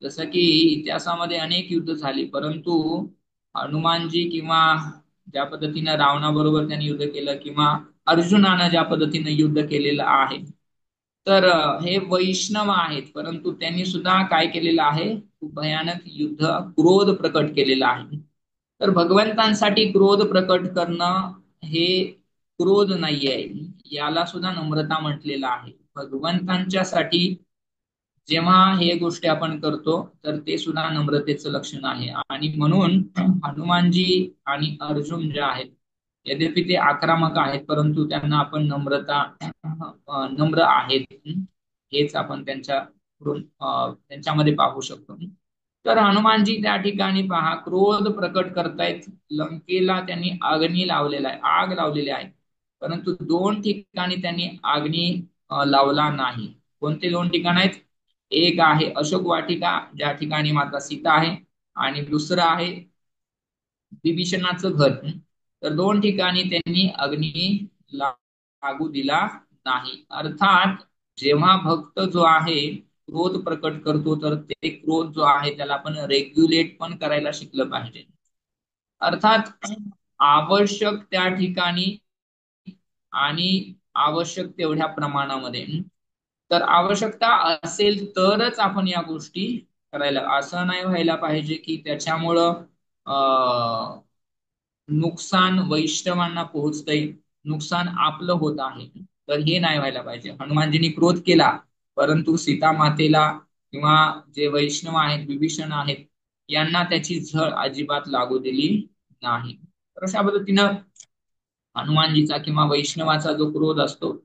जसं की इतिहासामध्ये अनेक युद्ध झाली, परंतु हनुमानजी किंवा ज्या पद्धतीनं रावणाबरोबर त्यांनी युद्ध केलं, किंवा अर्जुनानं ज्या पद्धतीनं युद्ध केलेलं आहे, तर हे वैष्णव आहेत, परंतु त्यांनी सुद्धा काय केलेलं आहे, खूप भयानक युद्ध, क्रोध प्रकट केलेला आहे. तर भगवंतांसाठी क्रोध प्रकट करणं हे क्रोध नाहीये, याला सुद्धा नम्रता म्हटलेलं आहे. भगवंतांच्यासाठी जेव्हा हे गोष्टी आपण करतो तर ते सुद्धा नम्रतेचं लक्षण आहे. आणि म्हणून हनुमानजी आणि अर्जुन जे आहेत, यद्यपि ते आक्रमक आहेत, परंतु त्यांना आपण नम्र आहेत, हेच आपण त्यांच्यामध्ये पाहू शकतो. तर हनुमानजी त्या ठिकाणी पहा क्रोध प्रकट करतायत. लंकेला त्यांनी अग्नी लावलेला आहे, आग लावलेली आहे, परंतु 2 ठिकाणी त्यांनी अग्नी लावला नाही. कोणते 2 ठिकाण आहेत? एक आहे अशोक वाटिका, ज्या ठिकाणी माता सीता आहे, आणि दुसरं आहे विभीषणाचं घर. तर 2 ठिकाणी त्यांनी अग्नी लागू दिला नाही. अर्थात जेव्हा भक्त जो आहे क्रोध प्रकट करतो, तर ते क्रोध जो आहे त्याला आपण रेग्युलेट पण करायला शिकलं पाहिजे. अर्थात आवश्यक त्या ठिकाणी आणि आवश्यक तेवढ्या प्रमाणामध्ये. तर आवश्यकता असेल तरच आपण या गोष्टी करायला, असं नाही व्हायला पाहिजे की त्याच्यामुळं नुकसान वैष्णवांना पोहोचतंय, नुकसान आपलं होत आहे. तर हे नाही व्हायला पाहिजे. हनुमानजींनी क्रोध केला, परंतु सीता मातेला किंवा जे वैष्णव आहेत, विभीषण आहेत, यांना त्याची झळ अजिबात लागू दिली नाही. तर अशा पद्धतीनं हनुमानजीचा किंवा वैष्णवाचा जो क्रोध असतो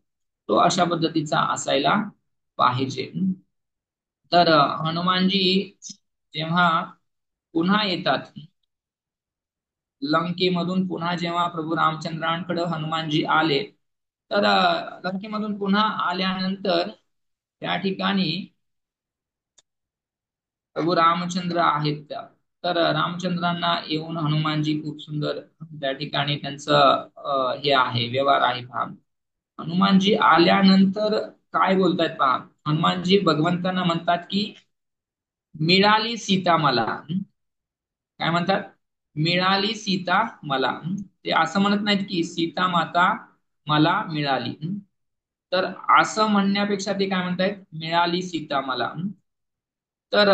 तो अशा पद्धतीचा असायला पाहिजे. तर हनुमानजी जेव्हा पुन्हा येतात लंकेमधून, पुन्हा जेव्हा प्रभू रामचंद्रांकडे हनुमानजी आले, तर लंकेमधून पुन्हा आल्यानंतर त्या ठिकाणी प्रभू रामचंद्र आहेत त्या, तर रामचंद्रांना येऊन हनुमानजी खूप सुंदर त्या ठिकाणी त्यांचं हे आहे, व्यवहार आहे पहा. हनुमानजी आल्यानंतर काय बोलतायत पहा. हनुमानजी भगवंतांना म्हणतात की मिळाली सीता मला. काय म्हणतात? मिळाली सीता मला. ते असं म्हणत नाहीत की सीता माता मला मिळाली. तर असं म्हणण्यापेक्षा ते काय म्हणतायत, मिळाली सीता मला. तर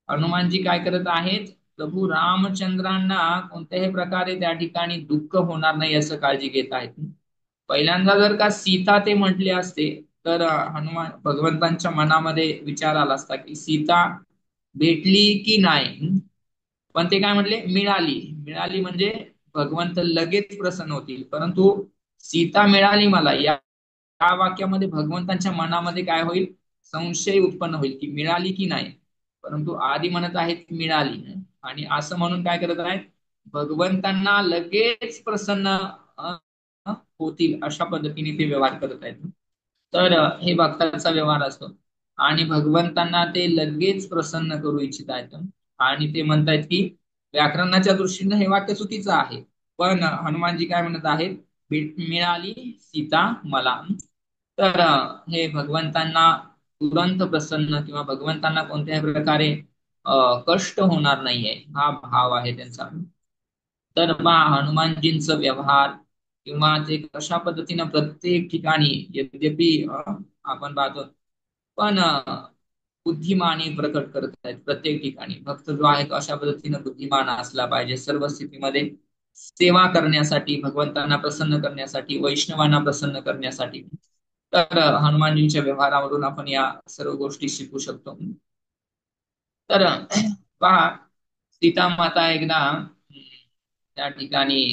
हनुमानजी काय करत आहेत, प्रभू रामचंद्रांना कोणत्याही प्रकारे त्या ठिकाणी दुःख होणार नाही असं काळजी घेत आहेत. पहिल्यांदा जर का सीता ते म्हटले असते तर भगवंतांच्या मनामध्ये विचार आला असता की सीता भेटली की नाही. पण ते काय म्हटले, मिळाली. मिळाली म्हणजे भगवंत लगेच प्रसन्न होतील. परंतु सीता मिळाली मला, या वाक्यामध्ये भगवंतांच्या मनामध्ये काय होईल, संशय उत्पन्न होईल की मिळाली की नाही. परंतु आधी म्हणत आहेत मिळाली, आणि असं म्हणून काय करत आहेत, भगवंतांना लगेच प्रसन्न अ, होतील अशा पद्धतीने ते व्यवहार करत आहेत. तर हे भक्ताचा व्यवहार असतो. आणि भगवंतांना ते लगेच प्रसन्न करू इच्छित आहेत. आणि ते म्हणतायत की व्याकरणाच्या दृष्टीने हे वाक्य चुकीचं आहे. पण हनुमानजी काय म्हणत आहेत, मिळाली सीता मला. तर हे भगवंतांना तुरंत प्रसन्न किंवा भगवंतांना कोणत्याही प्रकारे कष्ट होणार नाहीये, हा भाव आहे त्यांचा. तर बा हनुमानजींचा व्यवहार किंवा ते कशा पद्धतीनं प्रत्येक ठिकाणी, यद्यपि आपण पाहतो, पण बुद्धिमानी प्रकट करत आहेत प्रत्येक ठिकाणी. भक्त जो आहे तो अशा पद्धतीनं बुद्धिमान असला पाहिजे सर्व स्थितीमध्ये, सेवा करण्यासाठी, भगवंतांना प्रसन्न करण्यासाठी, वैष्णवांना प्रसन्न करण्यासाठी. तर हनुमानजींच्या व्यवहारावरून आपण या सर्व गोष्टी शिकू शकतो. तर पहा, सीता माता एकदा त्या ठिकाणी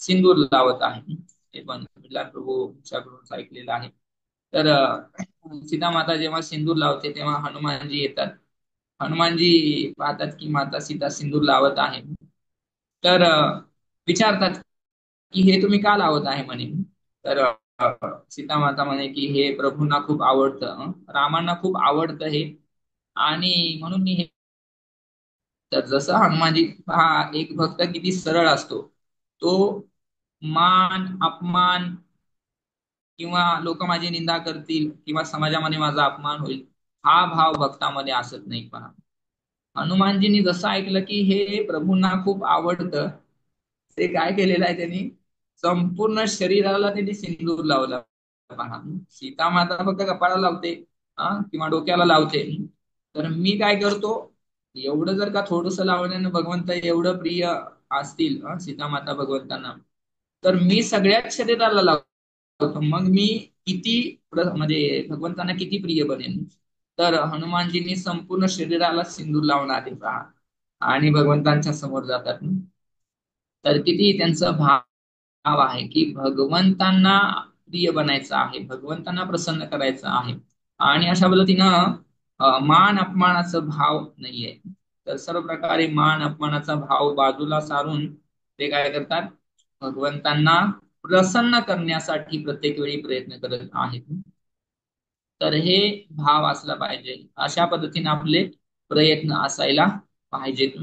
सिंदूर लावत आहे. ते पण विठ्ठल प्रभूच्याकडून ऐकलेलं आहे. तर सीता माता जेव्हा सिंदूर लावते तेव्हा हनुमानजी येतात. हनुमानजी पाहतात की माता सीता सिंदूर लावत आहे. तर विचारतात की हे तुम्ही का लावत आहे म्हणे. तर सीता माता म्हणे की हे प्रभूंना खूप आवडतं, रामांना खूप आवडतं हे, आणि म्हणून मी हे. तर जसं हनुमानजी, हा एक भक्त किती सरळ असतो, तो मान अपमान किंवा लोक माझी निंदा करतील किंवा समाजामध्ये माझा अपमान होईल, हा भाव भक्तामध्ये असत नाही. पहा, हनुमानजींनी जसं ऐकलं की हे प्रभूंना खूप आवडतं, ते काय केलेलं आहे त्यांनी, संपूर्ण शरीराला त्यांनी सिंदूर लावला. पहा, सीता माता फक्त कपाळाला लावते किंवा डोक्याला लावते. तर मी काय करतो, एवढं जर का थोडस लावण्यानं भगवंत एवढं प्रिय असतील सीता माता भगवंतांना, तर मी सगळ्याच शरीराला लावतो, मग मी किती म्हणजे भगवंतांना किती प्रिय बनेन. तर हनुमानजींनी संपूर्ण शरीराला सिंदूर लावून आले पहा, आणि भगवंतांच्या समोर जातात. तर किती त्यांचं भाव आहे की भगवंतांना प्रिय बनायचं आहे, भगवंतांना प्रसन्न करायचं आहे. आणि अशा पद्धतीनं मान अपमानाचा भाव नाहीये. तर सर्व प्रकारे मान अपमानाचा भाव बाजूला सारून ते काय करतात, भगवंतांना प्रसन्न करण्यासाठी प्रत्येक वेळी प्रयत्न करत आहेत. तर हे भाव असला पाहिजे, अशा पद्धतीने आपले प्रयत्न असायला पाहिजेत.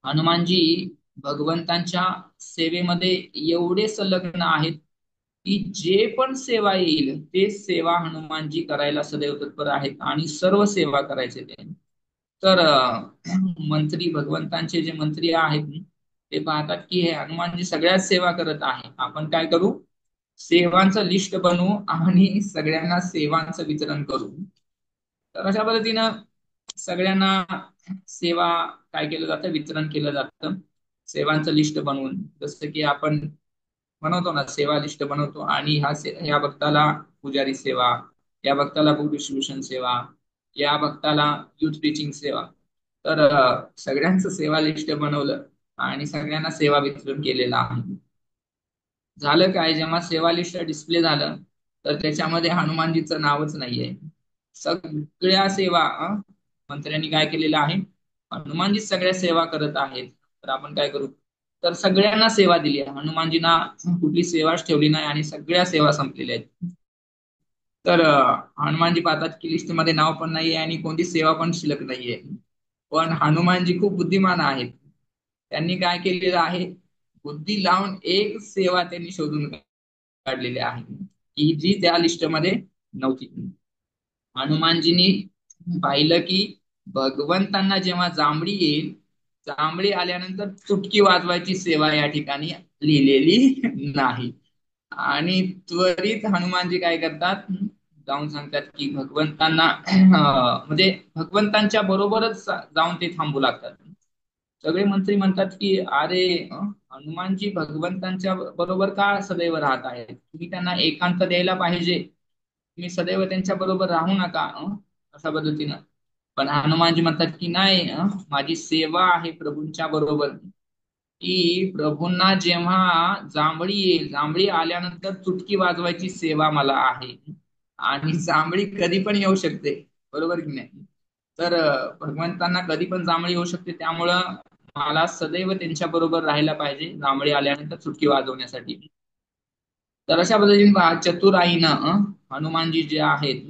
हनुमानजी भगवंतांच्या सेवेमध्ये एवढे संलग्न आहेत की जे पण सेवा येईल ते सेवा हनुमानजी करायला सदैव तत्पर आहेत, आणि सर्व सेवा करायचे ते. तर मंत्री, भगवंतांचे जे मंत्री आहेत ते पाहतात की हे हनुमानजी सगळ्याच सेवा करत आहे, आपण काय करू, सेवांचं लिस्ट बनवू आणि सगळ्यांना सेवांचं वितरण करू. तर अशा पद्धतीनं सगळ्यांना सेवा काय केलं जातं, वितरण केलं जातं सेवांचं लिस्ट बनवून. जसं की आपण बनवतो ना, सेवा लिस्ट बनवतो, आणि ह्या भक्ताला पुजारी सेवा, या भक्ताला बुक डिस्ट्रीब्युशन सेवा, या भक्ताला युथ टीचिंग सेवा. तर सगळ्यांचं सेवा लिस्ट बनवलं आणि सगळ्यांना सेवा वितरण केलेलं आहे. झालं काय, जेव्हा सेवा लिस्ट डिस्प्ले झालं तर त्याच्यामध्ये हनुमानजीचं नावच नाहीये. सगळ्या सेवा मंत्र्यांनी काय केलेलं आहे, हनुमानजी सगळ्या सेवा करत आहेत. तर आपण काय करू, तर सगळ्यांना सेवा दिली आहे, हनुमानजींना कुठली सेवाच ठेवली नाही आणि सगळ्या सेवा संपलेल्या आहेत. तर हनुमानजी पाहतात की लिस्ट मध्ये नाव पण नाहीये आणि कोणती सेवा पण शिल्लक नाहीये. पण हनुमानजी खूप बुद्धिमान आहेत. त्यांनी काय केलेलं आहे, बुद्धी लावून एक सेवा त्यांनी शोधून काढलेली आहे की जी त्या लिस्टमध्ये नव्हती. हनुमानजींनी पाहिलं की भगवंतांना जेव्हा जांभळी येईल, जांभळी आल्यानंतर चुटकी वाजवायची सेवा या ठिकाणी लिहिलेली नाही. आणि त्वरित हनुमानजी काय करतात, जाऊन सांगतात की भगवंतांना म्हणजे भगवंतांच्या बरोबरच जाऊन ते थांबू लागतात. सगळे मंत्री म्हणतात की अरे हनुमानजी भगवंतांच्या बरोबर का सदैव राहत आहेत? तुम्ही त्यांना एकांत द्यायला पाहिजे, तुम्ही सदैव त्यांच्या बरोबर राहू नका अशा पद्धतीनं. पण हनुमानजी म्हणतात की नाही, माझी सेवा आहे प्रभूंच्या बरोबर. की प्रभूंना जेव्हा जांभळी येईल, जांभळी आल्यानंतर चुटकी वाजवायची सेवा मला आहे. आणि जांभळी कधी पण येऊ शकते, बरोबर की नाही? तर भगवंतांना कधी पण जांभळी येऊ शकते, त्यामुळं मला सदैव त्यांच्या बरोबर राहायला पाहिजे जांभळी आल्यानंतर चुटकी वाजवण्यासाठी. तर अशा पद्धतीने पहा, चतुराईनं हनुमानजी जे आहेत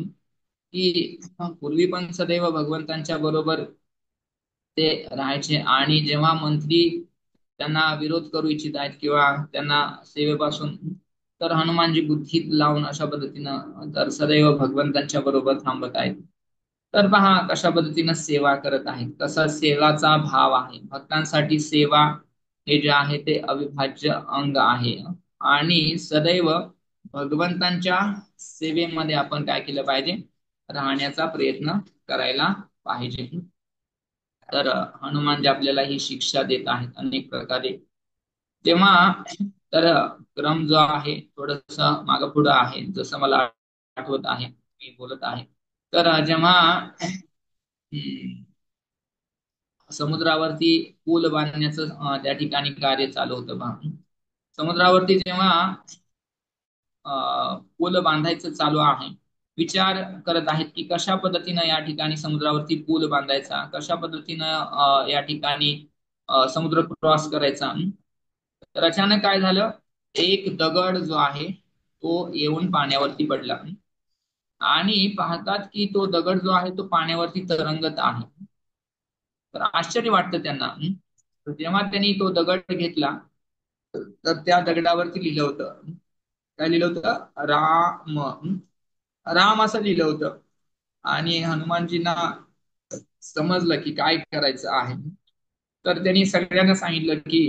की पूर्वी पण सदैव भगवंतांच्या बरोबर ते राहायचे. आणि जेव्हा मंत्री त्यांना विरोध करू इच्छित आहेत किंवा त्यांना सेवेपासून, तर हनुमानजी बुद्धीत लावून अशा पद्धतीनं तर सदैव भगवंतांच्या बरोबर थांबत आहेत. तर पहा कशा पद्धतीनं सेवा करत आहेत, कसा सेवाचा भाव आहे. भक्तांसाठी सेवा हे जे आहे ते अविभाज्य अंग आहे. आणि सदैव भगवंतांच्या सेवेमध्ये आपण काय केलं पाहिजे, राहण्याचा प्रयत्न करायला पाहिजे. तर हनुमान जे आपल्याला ही शिक्षा देत आहेत अनेक प्रकारे. तेव्हा तर क्रम जो आहे थोडस मागं पुढं आहे, जसं मला आठवत आहे मी बोलत आहे. तर जेव्हा समुद्रावरती पूल बांधण्याचं त्या ठिकाणी कार्य चालू होतं पहा. समुद्रावरती जेव्हा पूल बांधायचं चालू आहे, विचार करत आहेत की कशा पद्धतीनं या ठिकाणी समुद्रावरती पूल बांधायचा, कशा पद्धतीनं या ठिकाणी समुद्र क्रॉस करायचा. तर अचानक काय झालं, एक दगड जो आहे तो येऊन पाण्यावरती पडला. आणि पाहतात की तो दगड जो आहे तो पाण्यावरती तरंगत आहे. तर आश्चर्य वाटतं त्यांना. तर जेव्हा त्यांनी तो दगड घेतला, तर त्या दगडावरती लिहिलं होतं, काय लिहिलं होतं, राम. राम असं लिहिलं होतं. आणि हनुमानजींना समजलं की काय करायचं आहे. तर त्यांनी सगळ्यांना सांगितलं की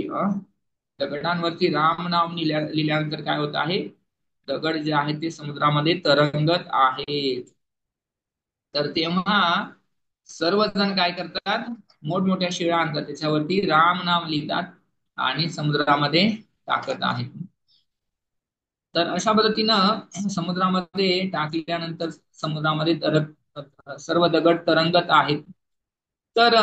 दगडांवरती राम नाम लिहिल्यानंतर काय होत आहे, दगड जे आहे ते समुद्रामध्ये तरंगत आहेत. तर तेव्हा सर्वजण काय करतात, मोठमोठ्या शिळा आणतात, त्याच्यावरती राम नाम लिहितात आणि समुद्रामध्ये टाकत आहेत. तर अशा पद्धतीनं समुद्रामध्ये टाकल्यानंतर समुद्रामध्ये सर्व दगड तरंगत आहेत. तर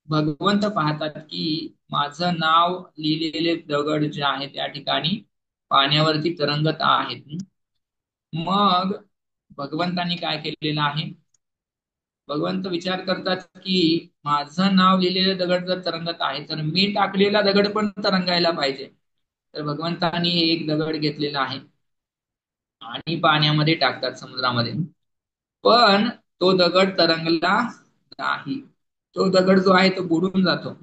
भगवंत पाहतात की माझं नाव लिहिलेले दगड जे आहे त्या ठिकाणी पाण्यावरती तरंगत आहेत. मग भगवंतांनी काय केलेलं आहे, भगवंत विचार करतात की माझं नाव लिहिलेले दगड जर तरंगत आहे, तर मी टाकलेला दगड पण तरंगायला पाहिजे. तर भगवंतांनी एक दगड घेतलेला आहे आणि पाण्यामध्ये टाकतात समुद्रामध्ये. पण तो दगड तरंगला नाही, तो दगड जो आहे तो बुडून जातो.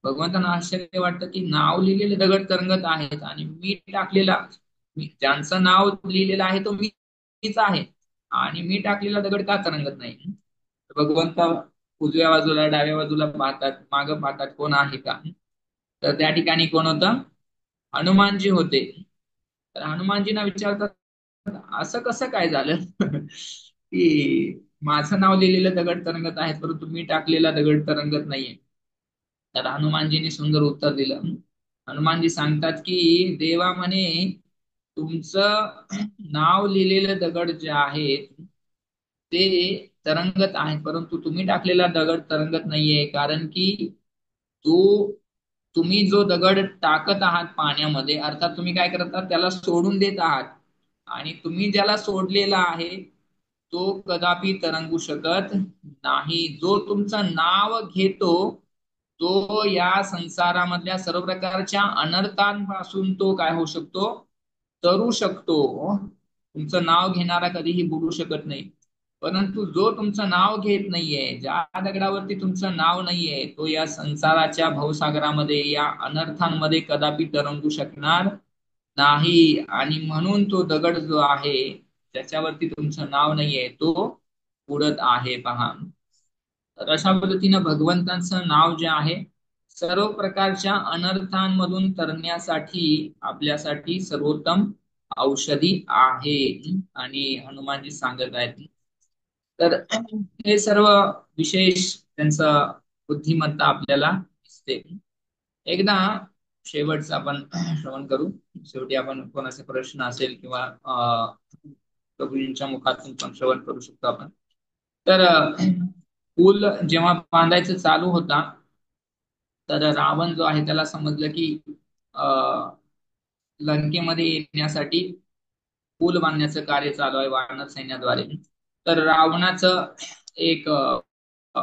भगवंतांना आश्चर्य वाटतं की नाव लिहिलेले दगड तरंगत आहेत आणि मी टाकलेला, ज्यांचं नाव लिहिलेलं आहे तो मीच आहे, आणि मी टाकलेला दगड का तरंगत नाही. भगवंत उजव्या बाजूला डाव्या बाजूला पाहतात, मागं पाहतात कोण आहे का. तर त्या ठिकाणी कोण होतं, हनुमानजी होते. तर हनुमानजींना विचारतात असं कसं काय झालं की माझं नाव लिहिलेलं दगड तरंगत आहेत परंतु मी टाकलेला दगड तरंगत नाहीये. तर हनुमानजींनी सुंदर उत्तर दिलं. हनुमानजी सांगतात की देवा म्हणे, तुमचं नाव लिहिलेलं दगड जे आहे ते तरंगत आहे, परंतु तुम्ही टाकलेला दगड तरंगत नाहीये. कारण की तो तुम्ही जो दगड टाकत आहात पाण्यामध्ये, अर्थात तुम्ही काय करतात, त्याला सोडून देत आहात. आणि तुम्ही ज्याला सोडलेला आहे तो कदापि तरंगू शकत नाही. जो तुमचं नाव घेतो तो या संसारामधल्या सर्व प्रकारच्या अनर्थांपासून तो काय होऊ शकतो, तरू शकतो. तुमचं नाव घेणारा कधीही बुडू शकत नाही. परंतु जो तुमचं नाव घेत नाहीये, ज्या दगडावरती तुमचं नाव नाहीये, तो या संसाराच्या भवसागरामध्ये, या अनर्थांमध्ये कदापि तरंगू शकणार नाही. आणि म्हणून तो दगड जो आहे त्याच्यावरती तुमचं नाव नाहीये तो बुडत आहे पहा. तर अशा पद्धतीनं भगवंतांचं नाव जे आहे सर्व प्रकारच्या अनर्थांमधून तरण्यासाठी आपल्यासाठी सर्वोत्तम औषधी आहे. आणि हनुमानजी सांगत आहेत. तर हे सर्व विशेष त्यांचं बुद्धिमत्ता आपल्याला दिसते. एकदा शेवटचं आपण श्रवण करू. शेवटी आपण कोणाचे प्रश्न असेल किंवा प्रभूंच्या मुखातून पण श्रवण करू शकतो आपण. तर पूल जेव्हा बांधायचं चालू होता, तर रावण जो आहे त्याला समजलं की लंकेमध्ये येण्यासाठी पूल बांधण्याचं कार्य चालू आहे वानर सैन्याद्वारे. तर रावणाचं एक अ,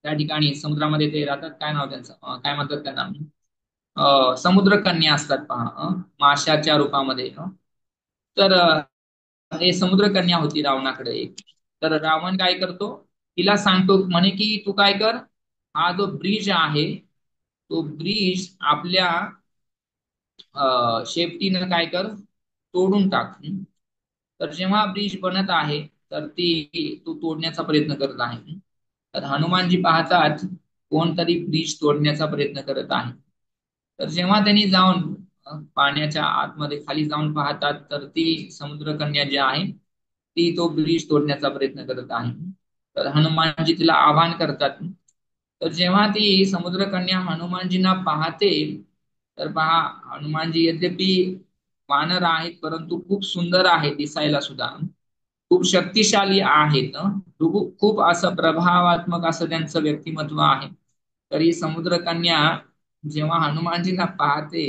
त्या ठिकाणी समुद्रामध्ये ते राहतात, काय नाव त्यांचं, काय म्हणतात त्यांना, समुद्रकन्या असतात पहा, माशाच्या रूपामध्ये. तर हे समुद्रकन्या होती रावणाकडे एक. तर रावण काय करतो, तिला सांगतो म्हणे की तू काय कर, हा जो ब्रिज आहे तो ब्रिज आपल्या शेपटीनं काय कर, तोडून टाक. तर जेव्हा ब्रिज बनत आहे तर ती तो तोडण्याचा प्रयत्न करत आहे. तर हनुमानजी पाहतात कोणतरी ब्रिज तोडण्याचा प्रयत्न करत आहे. तर जेव्हा त्यांनी जाऊन पाण्याच्या आतमध्ये खाली जाऊन पाहतात तर ती समुद्रकन्या जी आहे ती तो ब्रिज तोडण्याचा प्रयत्न करत आहे. तर हनुमानजी तिला आवाहन करतात. तर जेव्हा ती समुद्रकन्या हनुमानजींना पाहते तर पहा, हनुमानजी यद्यपि वानर आहेत परंतु खूप सुंदर आहे दिसायला सुद्धा, खूप शक्तिशाली आहेत. खूप असं प्रभावात्मक असं त्यांचं व्यक्तिमत्व आहे. तर ही समुद्रकन्या जेव्हा हनुमानजींना पाहते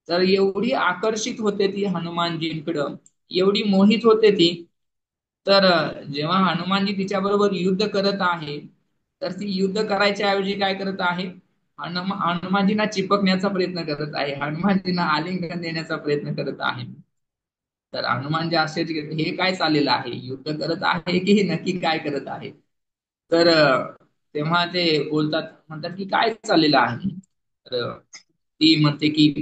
तर एवढी आकर्षित होते ती हनुमानजींकडं, एवढी मोहित होते ती. तर जेव्हा हनुमानजी तिच्याबरोबर युद्ध करत आहे तर ती युद्ध करायच्या ऐवजी काय करत आहे, हनुमानजींना चिपकण्याचा प्रयत्न करत आहे, हनुमानजींना आलिंगन देण्याचा प्रयत्न करत आहे. तर हनुमानजी आश्चर्य घेतले, हे काय चाललेलं आहे, युद्ध करत आहे की हे नक्की काय करत आहे. तर तेव्हा ते बोलतात, म्हणतात की काय चाललेलं आहे. तर ती म्हणते की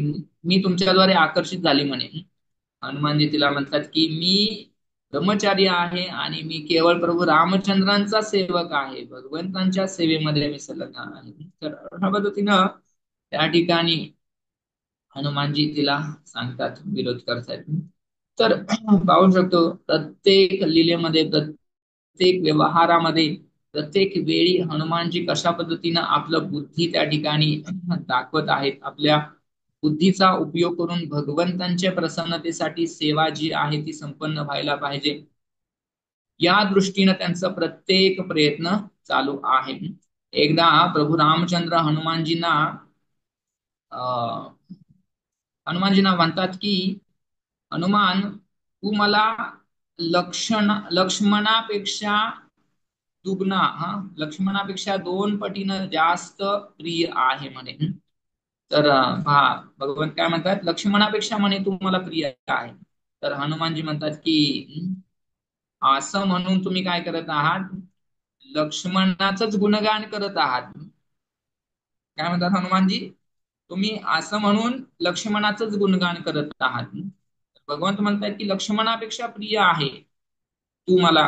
मी तुमच्याद्वारे आकर्षित झाली म्हणे. हनुमानजी तिला म्हणतात की मी ब्रह्मचारी आहे आणि मी केवळ प्रभू रामचंद्रांचा सेवक आहे, भगवंतांच्या सेवेमध्ये मी संलग्न आहे. तर अशा पद्धतीनं त्या ठिकाणी हनुमानजी तिला सांगतात, विरोध करतात. तर पाहू शकतो प्रत्येक लीलेमध्ये, प्रत्येक व्यवहारामध्ये, प्रत्येक वेळी हनुमानजी कशा पद्धतीनं आपलं बुद्धी त्या ठिकाणी दाखवत आहेत. आपल्या बुद्धीचा उपयोग करून भगवंतांच्या प्रसन्नतेसाठी सेवा जी आहे ती संपन्न व्हायला पाहिजे, या दृष्टीनं त्यांचा प्रत्येक प्रयत्न चालू आहे. एकदा प्रभू रामचंद्र हनुमानजींना म्हणतात की हनुमान, तू मला लक्ष्मणापेक्षा दुगना, लक्ष्मणापेक्षा 2 पटीनं जास्त प्रिय आहे म्हणे. तर पहा, भगवंत काय म्हणतात, लक्ष्मणापेक्षा म्हणे तू मला प्रिय आहे. तर हनुमानजी म्हणतात की असं म्हणून तुम्ही काय करत आहात, लक्ष्मणाचंच गुणगान करत आहात. काय म्हणतात हनुमानजी, तुम्ही असं म्हणून लक्ष्मणाचंच गुणगान करत आहात. भगवंत म्हणतात की लक्ष्मणापेक्षा प्रिय आहे तू मला.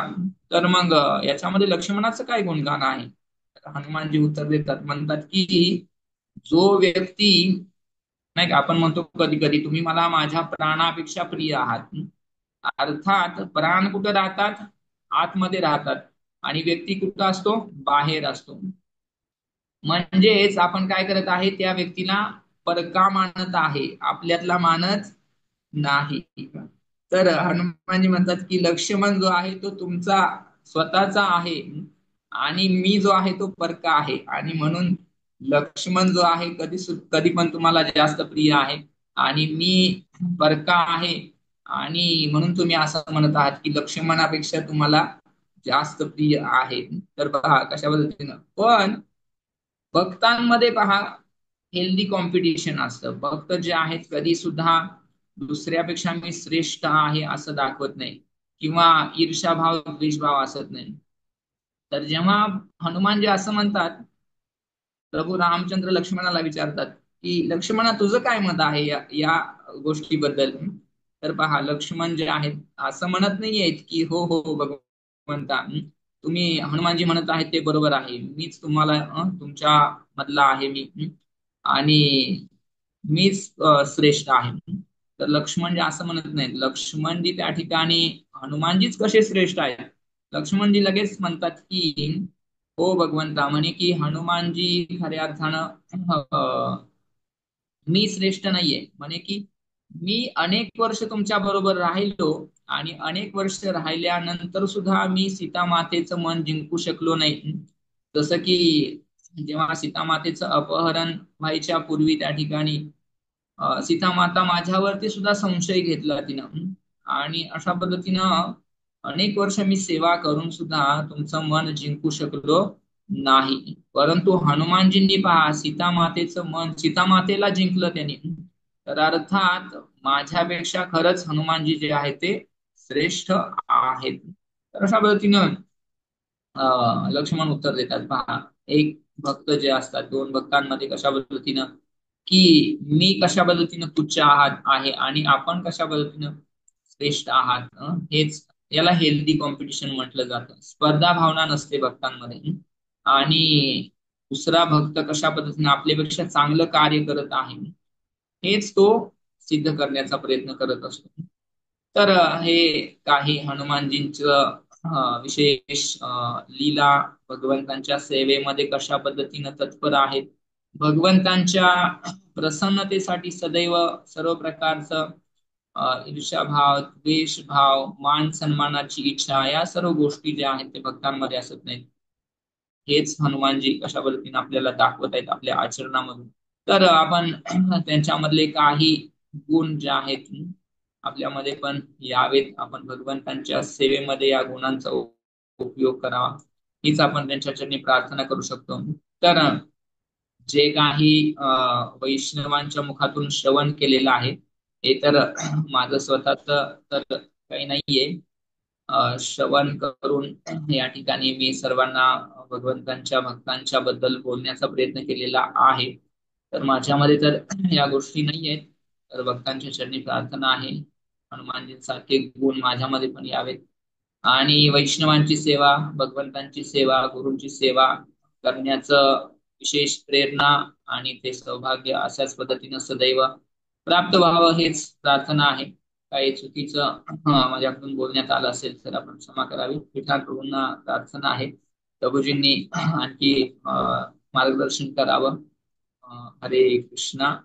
तर मग याच्यामध्ये लक्ष्मणाचं काय गुणगान आहे. तर हनुमानजी उत्तर देतात, म्हणतात की जो व्यक्ती, नाही का, आपण म्हणतो कधी कधी तुम्ही मला माझ्या प्राणापेक्षा प्रिय आहात. अर्थात प्राण कुठं राहतात, आतमध्ये राहतात, आणि व्यक्ती कुठं असतो, बाहेर असतो. म्हणजेच आपण काय करत आहे, त्या व्यक्तीला परका मानत आहे, आपल्यातला मानत नाही. तर हनुमानजी म्हणतात की लक्ष्मण जो आहे तो तुमचा स्वतःचा आहे आणि मी जो आहे तो परका आहे, आणि म्हणून लक्ष्मण जो आहे कधी पण तुम्हाला जास्त प्रिय आहे आणि मी परका आहे, आणि म्हणून तुम्ही असं म्हणत आहात की लक्ष्मणापेक्षा तुम्हाला जास्त प्रिय आहे. तर पहा कशा पद्धतीनं. पण भक्तांमध्ये पहा, हेल्दी कॉम्पिटिशन असतं. भक्त जे आहेत कधी सुद्धा दुसऱ्यापेक्षा मी श्रेष्ठ आहे असं दाखवत नाही, किंवा ईर्ष्याभाव द्वेषभाव असत नाही. तर जेव्हा हनुमान जे असं म्हणतात, प्रभू रामचंद्र लक्ष्मणाला विचारतात की लक्ष्मणा तुझं काय मत आहे या गोष्टीबद्दल. तर पहा, लक्ष्मण जे आहेत असं म्हणत नाहीयेत की हो हो भगवंता, तुम्ही हनुमानजी म्हणत आहेत ते बरोबर आहे, मीच तुम्हाला तुमच्या मधला आहे मी, आणि मीच श्रेष्ठ आहे. तर लक्ष्मणजी असं म्हणत नाहीत. लक्ष्मणजी त्या ठिकाणी हनुमानजीच कसे श्रेष्ठ आहेत, लक्ष्मणजी लगेच म्हणतात की हो भगवंता, म्हणे की हनुमानजी खऱ्या अर्थानं मी श्रेष्ठ नाहीये, म्हणे की मी अनेक वर्ष तुमच्या बरोबर राहिलो आणि अनेक वर्ष राहिल्यानंतर सुद्धा मी सीता मातेचं मन जिंकू शकलो नाही. जसं की जेव्हा सीता मातेचं अपहरण व्हायच्या पूर्वी त्या ठिकाणी सीता माता माझ्यावरती सुद्धा संशय घेतला तिनं, आणि अशा पद्धतीनं अनेक वर्ष मी सेवा करून सुद्धा तुमचं मन जिंकू शकलो नाही. परंतु हनुमानजींनी पहा सीता मातेचं मन, सीता मातेला जिंकलं त्यांनी. तर अर्थात माझ्यापेक्षा खरंच हनुमानजी जे आहेत ते श्रेष्ठ आहेत. तर अशा पद्धतीनं लक्ष्मण उत्तर देतात. पहा, एक भक्त जे असतात, दोन भक्तांमध्ये कशा पद्धतीनं की मी कशा पद्धतीनं तुच्छ आहात आहे आणि आपण कशा पद्धतीनं श्रेष्ठ आहात, हेच याला हेल्दी कॉम्पिटिशन म्हटलं जातं. स्पर्धा भावना नसते भक्तांमध्ये. आणि दुसरा भक्त कशा पद्धतीने आपल्यापेक्षा चांगलं कार्य करत आहे हेच तो सिद्ध करण्याचा प्रयत्न करत असतो. तर हे काही हनुमानजींचं विशेष लीला, भगवंतांच्या सेवेमध्ये कशा पद्धतीनं तत्पर आहेत, भगवंतांच्या प्रसन्नतेसाठी सदैव सर्व प्रकारचं ईर्ष्याभाव, द्वेषभाव, मान सन्मानाची इच्छा, या सर्व गोष्टी ज्या आहेत ते भक्तांमध्ये असत नाहीत. हेच हनुमानजी कशा पद्धतीने आपल्याला दाखवत आहेत आपल्या आचरणामधून. तर आपण त्यांच्यामधले काही गुण जे आहेत आपल्यामध्ये पण यावेत. आपण भगवंतांच्या सेवेमध्ये या गुणांचा उपयोग करावा, हीच आपण त्यांच्या चरणी प्रार्थना करू शकतो. तर जे काही वैष्णवांच्या मुखातून श्रवण केलेलं आहे हे तर माझं स्वतःच तर काही नाहीये. श्रवण करून या ठिकाणी मी सर्वांना भगवंतांच्या भक्तांच्या बद्दल बोलण्याचा प्रयत्न केलेला आहे. तर माझ्यामध्ये तर या गोष्टी नाही आहेत. तर भक्तांच्या चरणी प्रार्थना आहे हनुमानजींसारखे गुण माझ्यामध्ये पण यावेत, आणि वैष्णवांची सेवा, भगवंतांची सेवा, गुरूंची सेवा करण्याचं विशेष प्रेरणा आणि ते सौभाग्य अशाच पद्धतीनं सदैव प्राप्त व्हावं, हेच प्रार्थना आहे. काही चुकीचं माझ्याकडून बोलण्यात आलं असेल तर आपण क्षमा करावी. विठाल प्रभूंना प्रार्थना आहे प्रभूजींनी आणखी मार्गदर्शन करावं. हरे कृष्णा.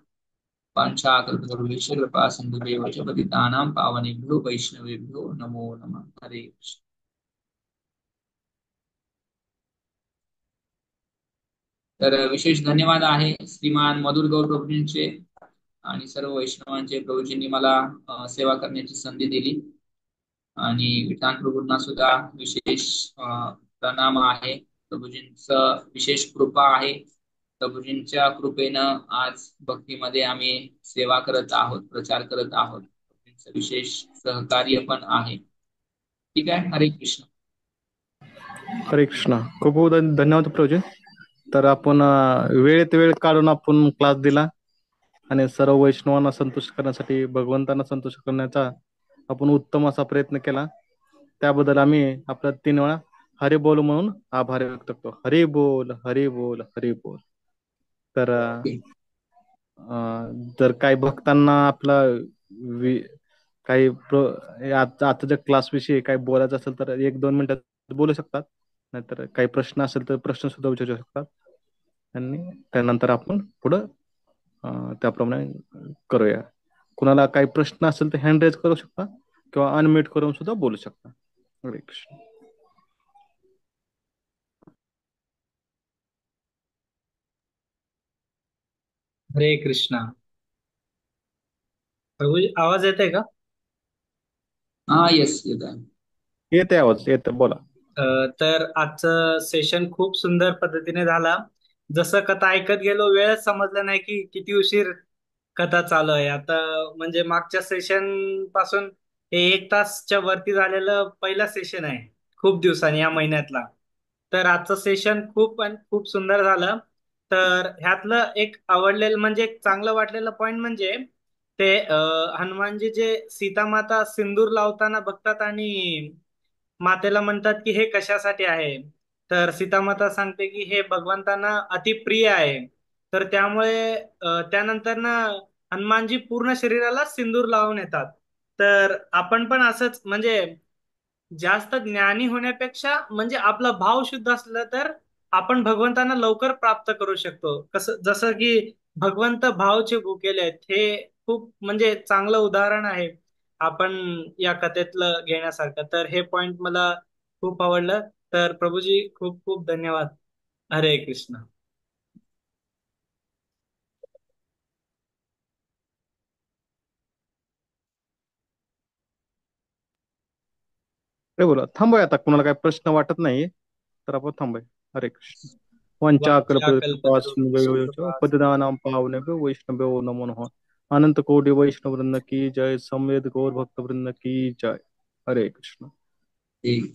वाञ्छाकल्पतरुभ्यश्च कृपा सिन्धुभ्यो च पतितानां पावनेभ्यो वैष्णवेभ्यो नमो नमः. हरे कृष्ण. तर विशेष धन्यवाद आहे श्रीमान मधुर गौर प्रभूंचे आणि सर्व वैष्णवांचे. प्रभूजींनी मला सेवा करण्याची संधी दिली, आणि विठान प्रभूंना सुद्धा विशेष प्रणाम आहे. प्रभूजींचं विशेष कृपा आहे. प्रभूजींच्या कृपेनं आज भक्तीमध्ये आम्ही सेवा करत आहोत, प्रचार करत आहोत. प्रभूजींचं विशेष सहकार्य पण आहे. ठीक आहे. हरे कृष्ण. हरे कृष्णा. खूप खूप धन्यवाद प्रभूजी. तर आपण वेळेत वेळ काढून आपण क्लास दिला आणि सर्व वैष्णवांना संतुष्ट करण्यासाठी, भगवंतांना संतुष्ट करण्याचा आपण उत्तम असा प्रयत्न केला. त्याबद्दल आम्ही आपल्या 3 वेळा हरी बोल म्हणून आभार व्यक्त करतो. हरी बोल, हरी बोल, हरी बोल. तर जर काही भक्तांना आपला काही आताच्या क्लास विषयी काही बोलायचं असेल तर 1-2 मिनिटात बोलू शकतात. नाहीतर काही प्रश्न असेल तर प्रश्न सुद्धा विचारू शकतात, आणि त्यानंतर आपण पुढं त्याप्रमाणे करूया. कुणाला काही प्रश्न असेल तर हँड रेज करू शकता किंवा अनम्यूट करून सुद्धा बोलू शकता. हरे कृष्ण. हरे कृष्णा. प्रभू आवाज येते का? हा, येस, येत आहे. येते आवाज, येते, बोला. तर आजचं सेशन खूप सुंदर पद्धतीने झाला. जसं कथा ऐकत गेलो वेळच समजला नाही की किती उशीर कथा चालू आहे. आता म्हणजे मागच्या सेशन पासून हे 1 तासच्या वरती झालेलं पहिलं सेशन आहे खूप दिवसांनी या महिन्यातला. तर आजचं सेशन खूप सुंदर झालं. तर ह्यातलं एक आवडलेलं म्हणजे एक चांगलं वाटलेलं पॉइंट म्हणजे ते हनुमानजी जे सीतामाता सिंदूर लावताना बघतात आणि मातेला म्हणतात की हे कशासाठी आहे. तर सीतामाता सांगते की हे भगवंतांना अतिप्रिय आहे. तर त्यामुळे त्यानंतर ना हनुमानजी पूर्ण शरीराला सिंदूर लावून येतात. तर आपण पण असंच म्हणजे जास्त ज्ञानी होण्यापेक्षा म्हणजे आपला भाव शुद्ध असलं तर आपण भगवंतांना लवकर प्राप्त करू शकतो. कसं जसं की भगवंत भावचे भुकेले आहेत, हे खूप म्हणजे चांगलं उदाहरण आहे आपण या कथेतलं घेण्यासारखं. तर हे पॉइंट मला खूप आवडलं. तर प्रभूजी खूप खूप धन्यवाद. हरे कृष्ण. अरे बोला, थांबूया आता. कुणाला काही प्रश्न वाटत नाही तर आपण थांबूया. हरे कृष्ण. वंचाकल्पतरुभ्यश्च वाचाकल्पतरुभ्यश्च पतितानां पावनेभ्यो वैष्णव्यो नमो नमः. अनंत कोटि वैष्णव वृंद की जय. संवेद गौर भक्त वृंद की जय. हरे कृष्ण. ठीक.